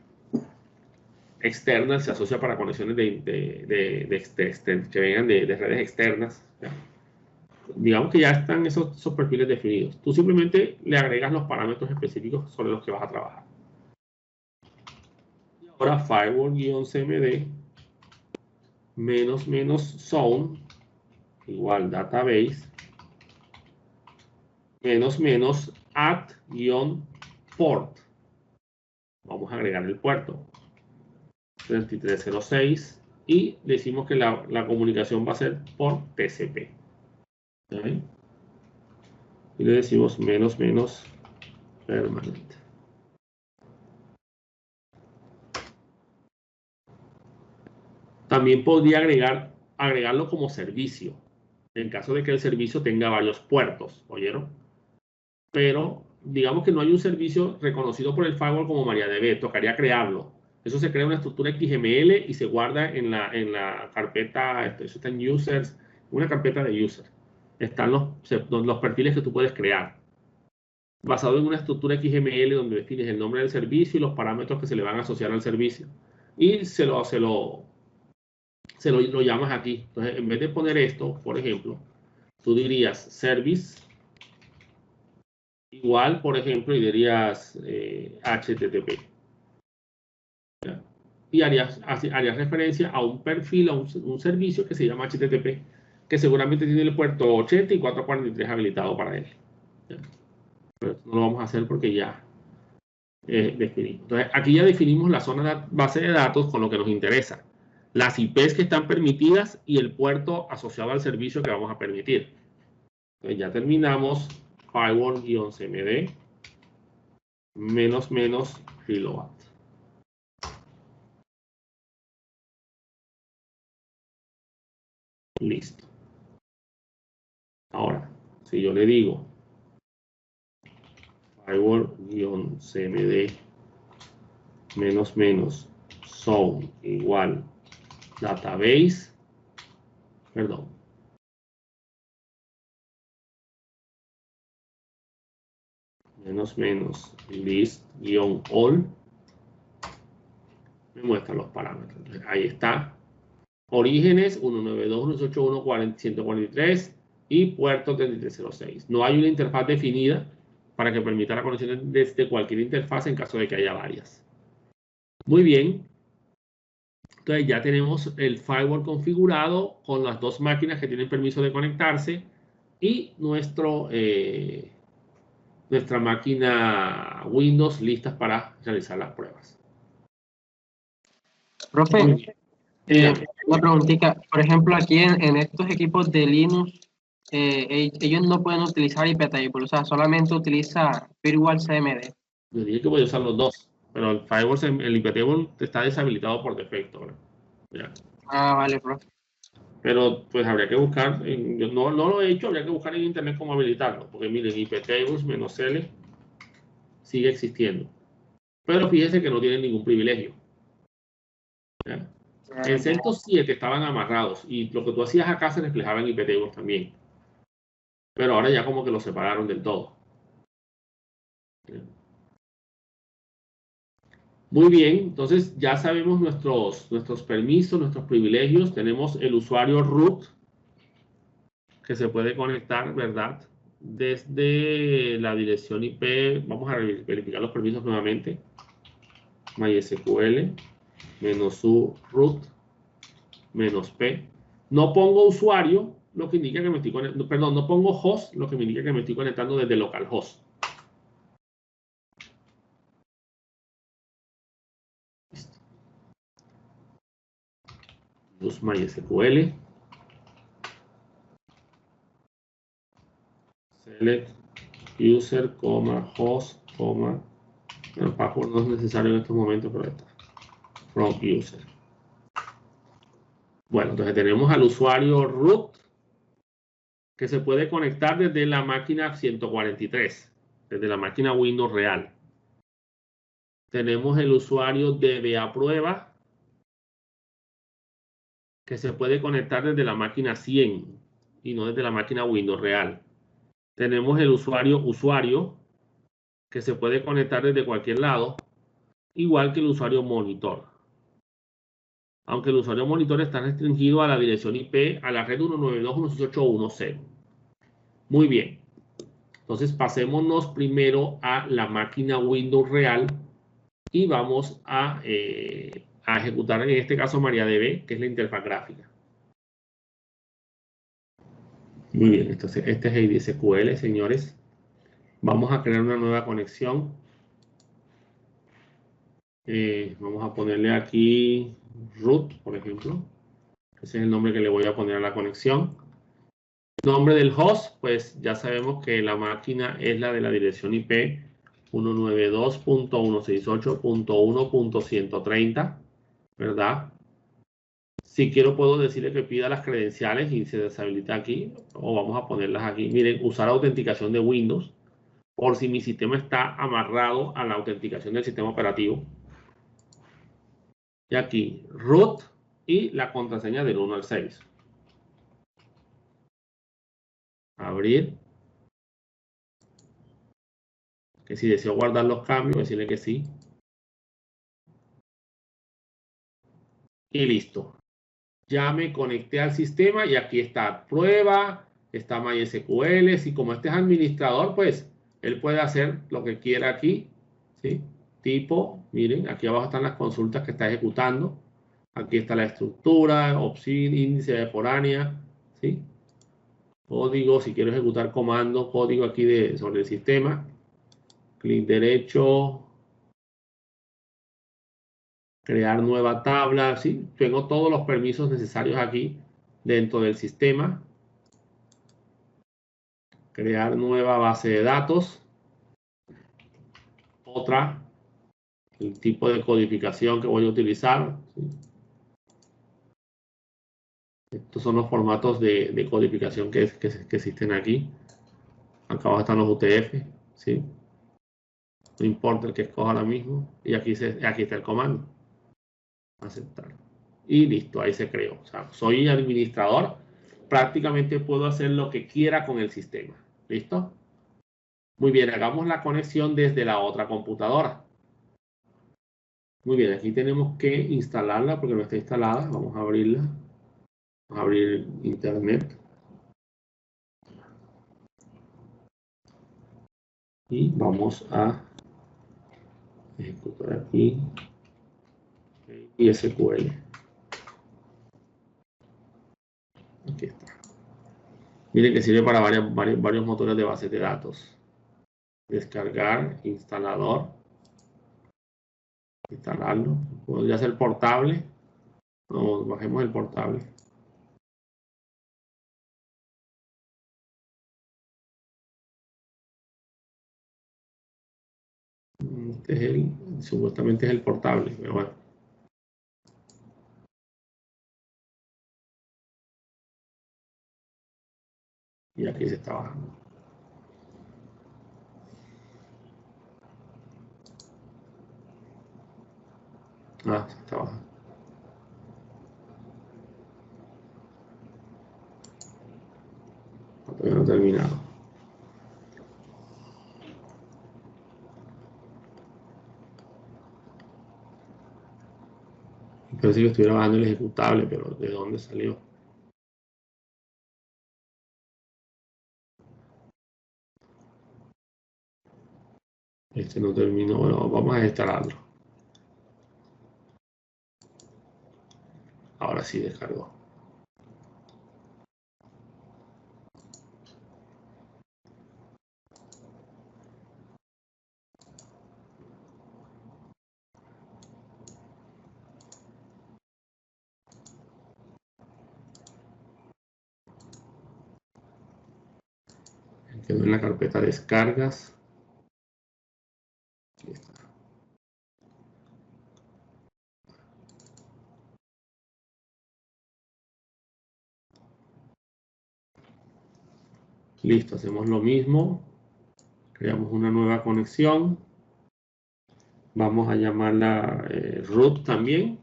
Externas se asocia para conexiones que vengan de redes externas. ¿Ya? Digamos que ya están esos perfiles definidos. Tú simplemente le agregas los parámetros específicos sobre los que vas a trabajar. Y ahora firewall-cmd -- igual database -- vamos a agregar el puerto 3306 y decimos que la comunicación va a ser por TCP. ¿Sí? Y le decimos permanente. También podría agregarlo como servicio, en caso de que el servicio tenga varios puertos, ¿oyeron? Pero digamos que no hay un servicio reconocido por el firewall como MariaDB, tocaría crearlo. Eso se crea una estructura XML y se guarda en la carpeta, eso está en users, una carpeta de users. Están los perfiles que tú puedes crear, basado en una estructura XML donde defines el nombre del servicio y los parámetros que se le van a asociar al servicio. Y lo llamas aquí. Entonces, en vez de poner esto, por ejemplo, tú dirías service igual, por ejemplo, y dirías HTTP. ¿Ya? Y harías referencia a un perfil, a un servicio que se llama HTTP, que seguramente tiene el puerto 80 y 443 habilitado para él. ¿Ya? Pero no lo vamos a hacer porque ya definimos. Entonces, aquí ya definimos la zona base de datos con lo que nos interesa. Las IPs que están permitidas y el puerto asociado al servicio que vamos a permitir. Entonces, ya terminamos firewall-cmd -- reload. Listo. Ahora, si yo le digo firewall-cmd -- zone igual database, perdón. Menos list-all. Me muestra los parámetros. Entonces, ahí está. Orígenes 192.168.1.143 y puerto 3306. No hay una interfaz definida para que permita la conexión desde cualquier interfaz en caso de que haya varias. Muy bien. Entonces ya tenemos el firewall configurado con las dos máquinas que tienen permiso de conectarse y nuestra máquina Windows listas para realizar las pruebas. Profe, una preguntita. Por ejemplo, aquí en estos equipos de Linux, ellos no pueden utilizar iptable, o sea, solamente utiliza Firewall CMD. Yo dije que voy a usar los dos, pero el firewall, el iptable está deshabilitado por defecto. Ya. Ah, vale, profe. Pero pues habría que buscar, yo no lo he hecho, habría que buscar en internet cómo habilitarlo, porque miren, iptables-l sigue existiendo. Pero fíjense que no tienen ningún privilegio. ¿Ya? En CentOS 7 estaban amarrados y lo que tú hacías acá se reflejaba en iptables también. Pero ahora ya como que lo separaron del todo. ¿Ya? Muy bien, entonces ya sabemos nuestros permisos, nuestros privilegios. Tenemos el usuario root que se puede conectar, ¿verdad? Desde la dirección IP. Vamos a verificar los permisos nuevamente. MySQL, -u root, -p. No pongo usuario, lo que indica que me estoy conectando. Perdón, no pongo host, lo que me indica que me estoy conectando desde localhost. Listo. Use MySQL. Select user, host, el password no es necesario en estos momentos, pero está. From user. Bueno, entonces tenemos al usuario root que se puede conectar desde la máquina 143, desde la máquina Windows real. Tenemos el usuario DBA prueba que se puede conectar desde la máquina 100 y no desde la máquina Windows real. Tenemos el usuario que se puede conectar desde cualquier lado, igual que el usuario monitor. Aunque el usuario monitor está restringido a la dirección IP, a la red 192.168.1.0. Muy bien. Entonces pasémonos primero a la máquina Windows real y vamos a ejecutar en este caso MariaDB, que es la interfaz gráfica. Muy bien, entonces este es IDSQL, señores. Vamos a crear una nueva conexión. Vamos a ponerle aquí root, por ejemplo. Ese es el nombre que le voy a poner a la conexión. Nombre del host, pues ya sabemos que la máquina es la de la dirección IP 192.168.1.130, ¿verdad? Si quiero puedo decirle que pida las credenciales y se deshabilita aquí, o vamos a ponerlas aquí. Miren, usar autenticación de Windows, por si mi sistema está amarrado a la autenticación del sistema operativo. Y aquí, root y la contraseña del 1 al 6. Abrir. Que si deseo guardar los cambios, decirle que sí. Y listo. Ya me conecté al sistema y aquí está prueba, está MySQL. Si como este es administrador, pues él puede hacer lo que quiera aquí. ¿Sí? Tipo, miren, aquí abajo están las consultas que está ejecutando. Aquí está la estructura, opción, índice de foránea. ¿Sí? Código, si quiero ejecutar comando, código aquí sobre el sistema. Clic derecho. Crear nueva tabla, ¿sí? Tengo todos los permisos necesarios aquí dentro del sistema. Crear nueva base de datos. Otra, el tipo de codificación que voy a utilizar. ¿Sí? Estos son los formatos de codificación que existen aquí. Acá abajo están los UTF, ¿sí? No importa el que escoja ahora mismo. Y aquí está el comando. Aceptar. y listo, ahí se creó. O sea, soy administrador, prácticamente puedo hacer lo que quiera con el sistema. ¿Listo? Muy bien, hagamos la conexión desde la otra computadora. Muy bien, aquí tenemos que instalarla porque no está instalada. Vamos a abrirla. Vamos a abrir internet. Y vamos a ejecutar aquí y SQL. Aquí está. Miren que sirve para varios motores de base de datos. Descargar, instalador, instalarlo. Podría ser portable. No, bajemos el portable. Este es supuestamente es el portable, pero bueno. Y aquí se está bajando. Ah, se está bajando. Todavía no he terminado. Pero sí que estuviera bajando el ejecutable, pero ¿de dónde salió? Este no terminó. Bueno, vamos a instalarlo. Ahora sí descargó. Quedó en la carpeta descargas. Aquí está. Listo, hacemos lo mismo. Creamos una nueva conexión. Vamos a llamarla root también.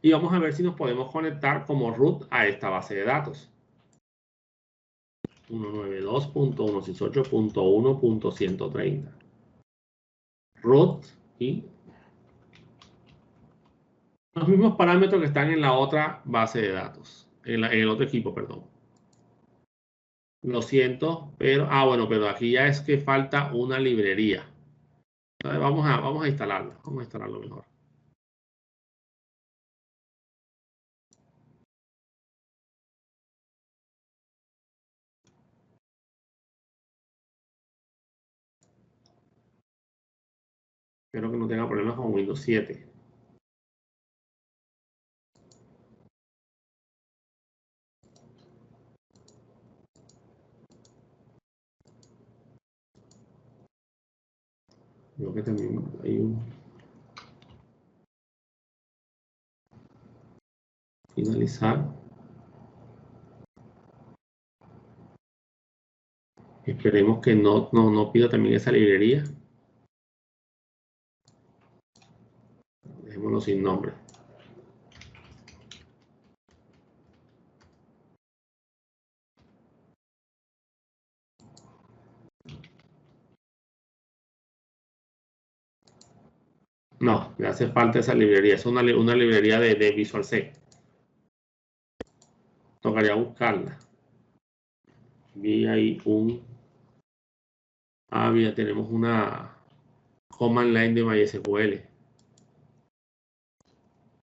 Y vamos a ver si nos podemos conectar como root a esta base de datos. 192.168.1.130. Root y los mismos parámetros que están en la otra base de datos. En el otro equipo, perdón. Lo siento, pero... Ah, bueno, pero aquí ya es que falta una librería. Entonces vamos a instalarla. Vamos a instalarlo mejor. Espero que no tenga problemas con Windows 7. Creo que también hay un... Finalizar. Esperemos que no pida también esa librería. Dejémoslo sin nombre. No, le hace falta esa librería. Es una librería de Visual C. Tocaría buscarla. Vi ahí un... Ah, mira, tenemos una command line de MySQL.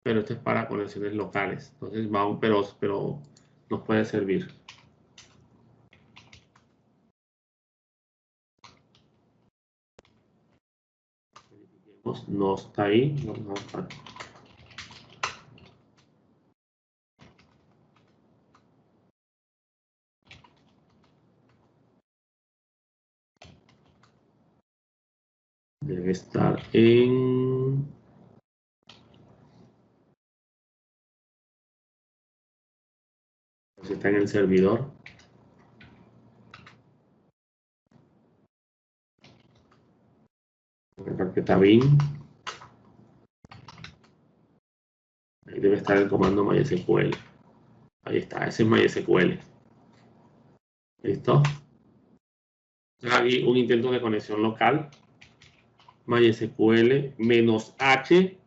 Pero esto es para conexiones locales. Entonces vamos, pero nos puede servir. No está ahí. Vamos a... Debe estar en... Está en el servidor. En la carpeta bin. Ahí debe estar el comando MySQL. Ahí está, ese es MySQL. ¿Listo? Aquí un intento de conexión local. MySQL -H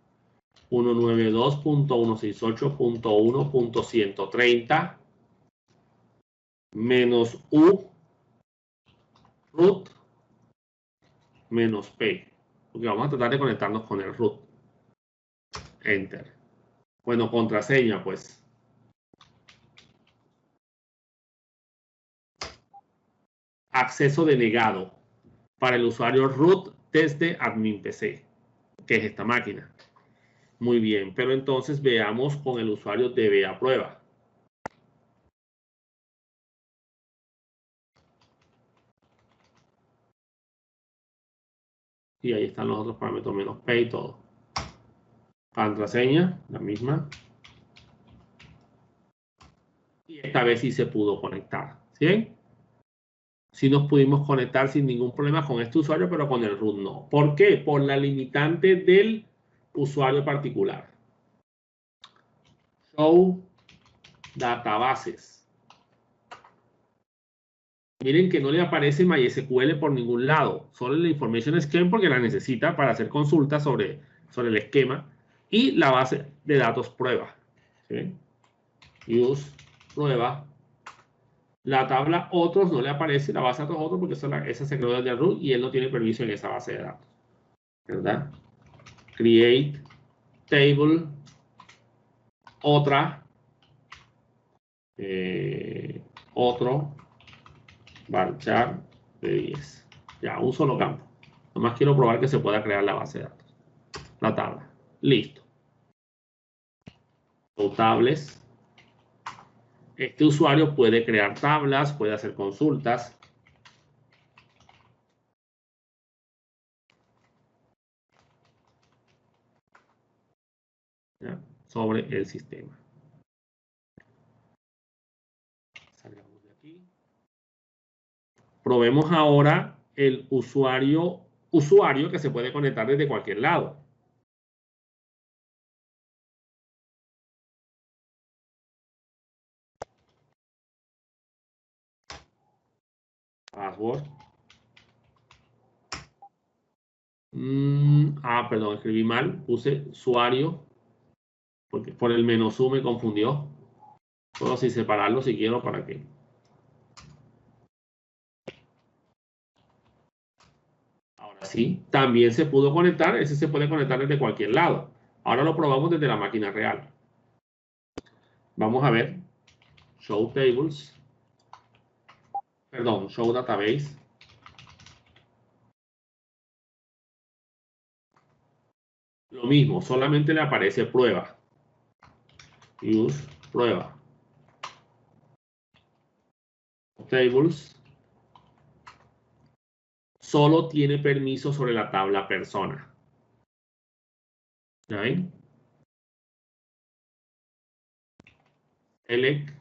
192.168.1.130 -U root -P. Porque vamos a tratar de conectarnos con el root. Enter. Bueno, contraseña, pues. Acceso denegado para el usuario root desde admin PC, que es esta máquina. Muy bien, pero entonces veamos con el usuario DBA prueba. Y ahí están los otros parámetros menos P y todo. Contraseña, la misma. Y esta vez sí se pudo conectar. ¿Sí? Sí nos pudimos conectar sin ningún problema con este usuario, pero con el root no. ¿Por qué? Por la limitante del usuario particular. Show databases. Miren que no le aparece MySQL por ningún lado. Solo la information scheme porque la necesita para hacer consultas sobre el esquema. Y la base de datos prueba. ¿Sí? Use prueba. La tabla otros no le aparece, la base de datos otros porque esa se creó desde el root y él no tiene permiso en esa base de datos. ¿Verdad? Create table. Otra. Otro. Varchar de 10. Ya, un solo campo. Nomás quiero probar que se pueda crear la base de datos. La tabla. Listo. Tables. Este usuario puede crear tablas, puede hacer consultas. ¿Ya? Sobre el sistema. Salgamos de aquí. Probemos ahora el usuario que se puede conectar desde cualquier lado. Password. Perdón, escribí mal. Puse usuario porque por el menos U me confundió. Puedo así separarlo si quiero para que. Ahora sí, también se pudo conectar. Ese se puede conectar desde cualquier lado. Ahora lo probamos desde la máquina real. Vamos a ver. Show tables. Perdón, show database. Lo mismo, solamente le aparece prueba. Use prueba. Tables. Solo tiene permiso sobre la tabla persona. ¿Ya ven? Select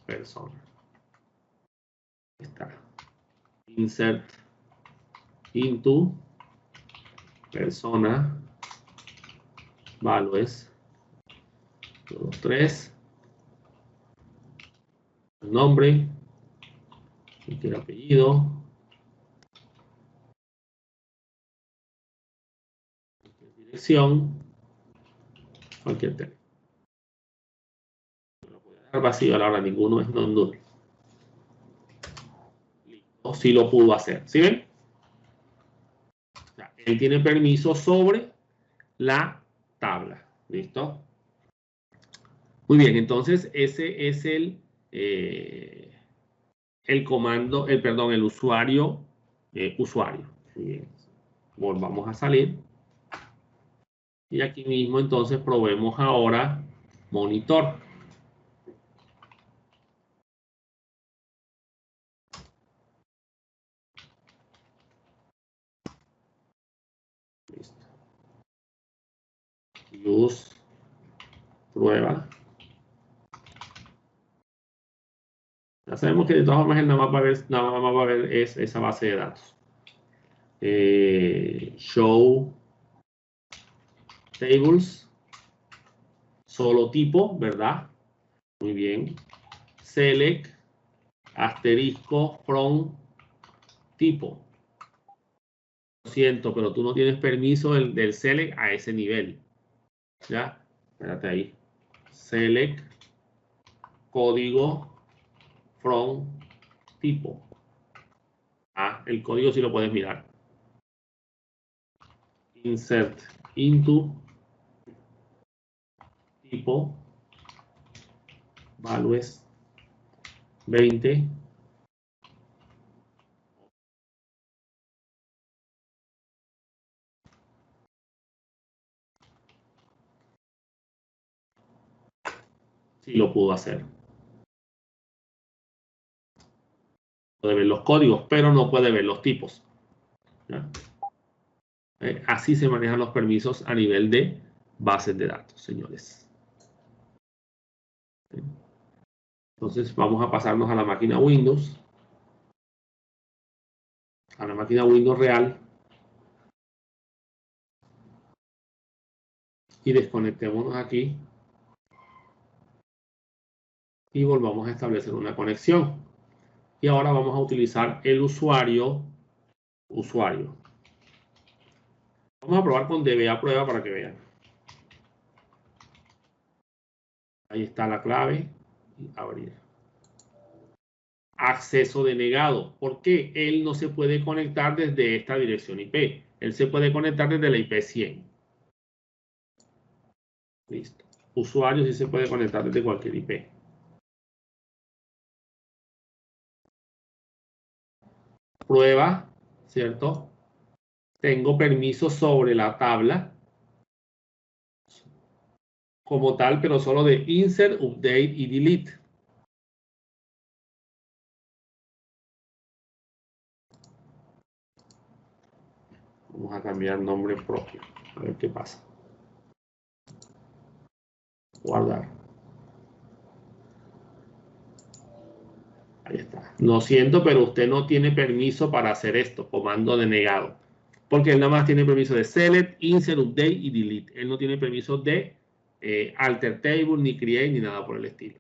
persona. Está. Insert into persona values 2, 3 el nombre, cualquier apellido, cualquier dirección, cualquier teléfono. Lo voy a dejar vacío a la hora, ninguno es non-null. Listo, sí lo pudo hacer, ¿sí ven? O sea, él tiene permiso sobre la tabla, ¿listo? Muy bien, entonces ese es el comando, el usuario, usuario. Muy bien. Volvamos a salir. Y aquí mismo entonces probemos ahora monitor. Listo. Use prueba. Ya sabemos que de todas formas nada más va a ver es esa base de datos. Show tables, solo tipo, ¿verdad? Muy bien. Select, asterisco, from, tipo. Lo siento, pero tú no tienes permiso del select a ese nivel. ¿Ya? Espérate ahí. Select, código, from, tipo. Ah, el código sí lo puedes mirar. Insert into tipo values 20. Sí lo pudo hacer. Puede ver los códigos, pero no puede ver los tipos. ¿Ya? Así se manejan los permisos a nivel de bases de datos, señores. Entonces vamos a pasarnos a la máquina Windows. A la máquina Windows real. Y desconectémonos aquí. Y volvamos a establecer una conexión. Y ahora vamos a utilizar el usuario. Vamos a probar con DBA prueba para que vean. Ahí está la clave. Y abrir. Acceso denegado. ¿Por qué? Él no se puede conectar desde esta dirección IP. Él se puede conectar desde la IP 100. Listo. Usuario sí se puede conectar desde cualquier IP. Prueba, ¿cierto? Tengo permiso sobre la tabla como tal, pero solo de insert, update y delete. Vamos a cambiar nombre propio. A ver qué pasa. Guardar. Ahí está. Lo siento, pero usted no tiene permiso para hacer esto. Comando denegado. Porque él nada más tiene permiso de select, insert, update y delete. Él no tiene permiso de alter table, ni create, ni nada por el estilo.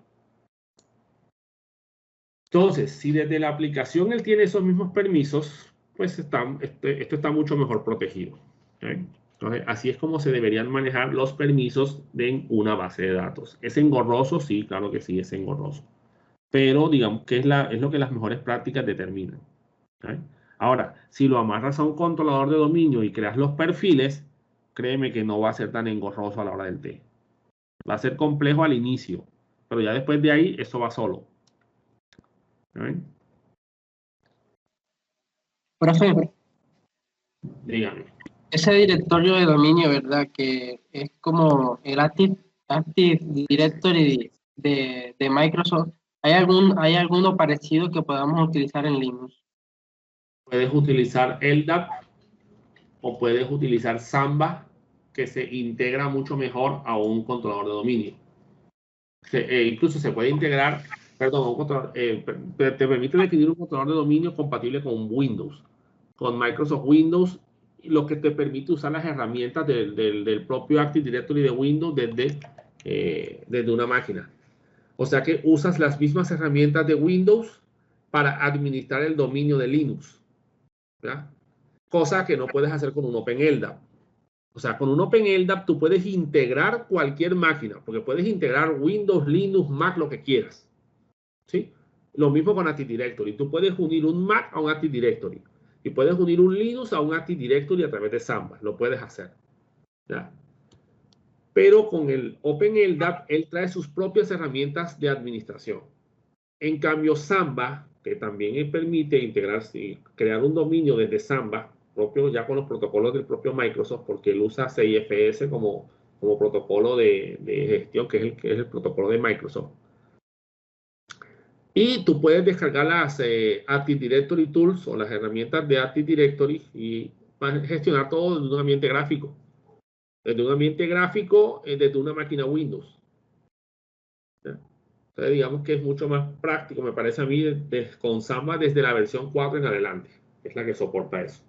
Entonces, si desde la aplicación él tiene esos mismos permisos, pues esto está mucho mejor protegido. ¿Okay? Entonces, así es como se deberían manejar los permisos en una base de datos. ¿Es engorroso? Sí, claro que sí, es engorroso. Pero digamos que es lo que las mejores prácticas determinan. ¿Okay? Ahora, si lo amarras a un controlador de dominio y creas los perfiles, créeme que no va a ser tan engorroso a la hora del té. Va a ser complejo al inicio, pero ya después de ahí, eso va solo. ¿Okay? Profe, Dígame. ese directorio de dominio, ¿verdad? Que es como el Active Directory de Microsoft. ¿Hay alguno parecido que podamos utilizar en Linux? Puedes utilizar LDAP o puedes utilizar Samba, que se integra mucho mejor a un controlador de dominio. Incluso se puede integrar, perdón, un controlador, te permite definir un controlador de dominio compatible con Windows, con Microsoft Windows, lo que te permite usar las herramientas del propio Active Directory de Windows desde una máquina. O sea que usas las mismas herramientas de Windows para administrar el dominio de Linux. ¿Ya? Cosa que no puedes hacer con un OpenLDAP. O sea, con un OpenLDAP tú puedes integrar cualquier máquina, porque puedes integrar Windows, Linux, Mac, lo que quieras. ¿Sí? Lo mismo con Active Directory. Tú puedes unir un Mac a un Active Directory. Y puedes unir un Linux a un Active Directory a través de Samba. Lo puedes hacer. ¿Ya? Pero con el OpenLDAP, él trae sus propias herramientas de administración. En cambio, Samba, que también permite integrarse y crear un dominio desde Samba, propio ya con los protocolos del propio Microsoft, porque él usa CIFS como protocolo de gestión, que es el protocolo de Microsoft. Y tú puedes descargar las Active Directory Tools o las herramientas de Active Directory y gestionar todo desde un ambiente gráfico. Desde un ambiente gráfico, desde una máquina Windows. ¿Ya? Entonces, digamos que es mucho más práctico, me parece a mí, con Samba desde la versión 4 en adelante. Es la que soporta eso.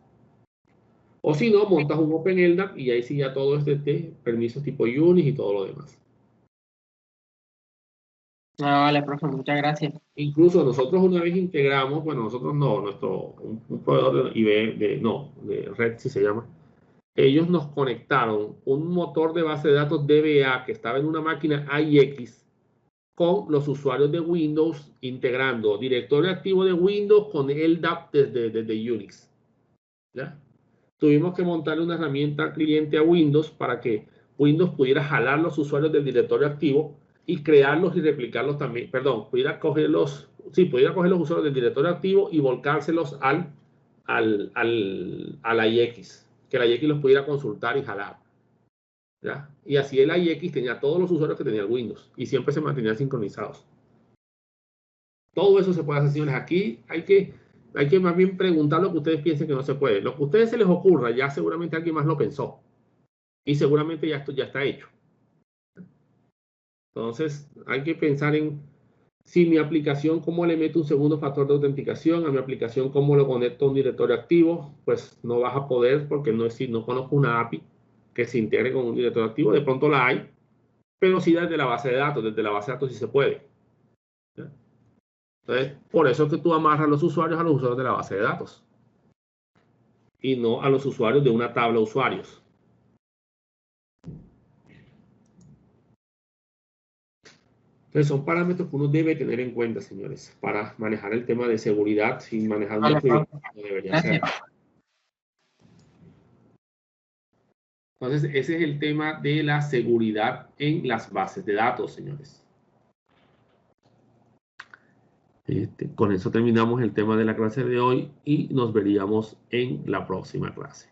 O si no, montas un OpenLDAP y ahí sí ya todo es de permisos tipo Unix y todo lo demás. Vale, profe, muchas gracias. Incluso nosotros una vez integramos, bueno, nosotros no, un proveedor de IBM, de Red si se llama, ellos nos conectaron un motor de base de datos DBA que estaba en una máquina AIX con los usuarios de Windows, integrando directorio activo de Windows con LDAP desde Unix. ¿Ya? Tuvimos que montarle una herramienta cliente a Windows para que Windows pudiera jalar los usuarios del directorio activo y crearlos y replicarlos también. Perdón, pudiera coger los usuarios del directorio activo y volcárselos al AIX, que el AIX los pudiera consultar y jalar. ¿Ya? Y así el AIX tenía todos los usuarios que tenía el Windows y siempre se mantenían sincronizados. Todo eso se puede hacer, señores. Aquí hay que más bien preguntar lo que ustedes piensen que no se puede. Lo que a ustedes se les ocurra, ya seguramente alguien más lo pensó. Y seguramente ya esto ya está hecho. Entonces, hay que pensar en si mi aplicación, cómo le meto un segundo factor de autenticación a mi aplicación, cómo lo conecto a un directorio activo. Pues no vas a poder porque no conozco una API que se integre con un directorio activo. De pronto la hay, pero sí desde la base de datos. Desde la base de datos sí se puede. ¿Ya? Entonces, por eso es que tú amarras a los usuarios de la base de datos y no a los usuarios de una tabla de usuarios. Entonces, son parámetros que uno debe tener en cuenta, señores, para manejar el tema de seguridad sin manejar Vale, mucho profe. no debería ser. Entonces, ese es el tema de la seguridad en las bases de datos, señores. Con eso terminamos el tema de la clase de hoy y nos veríamos en la próxima clase.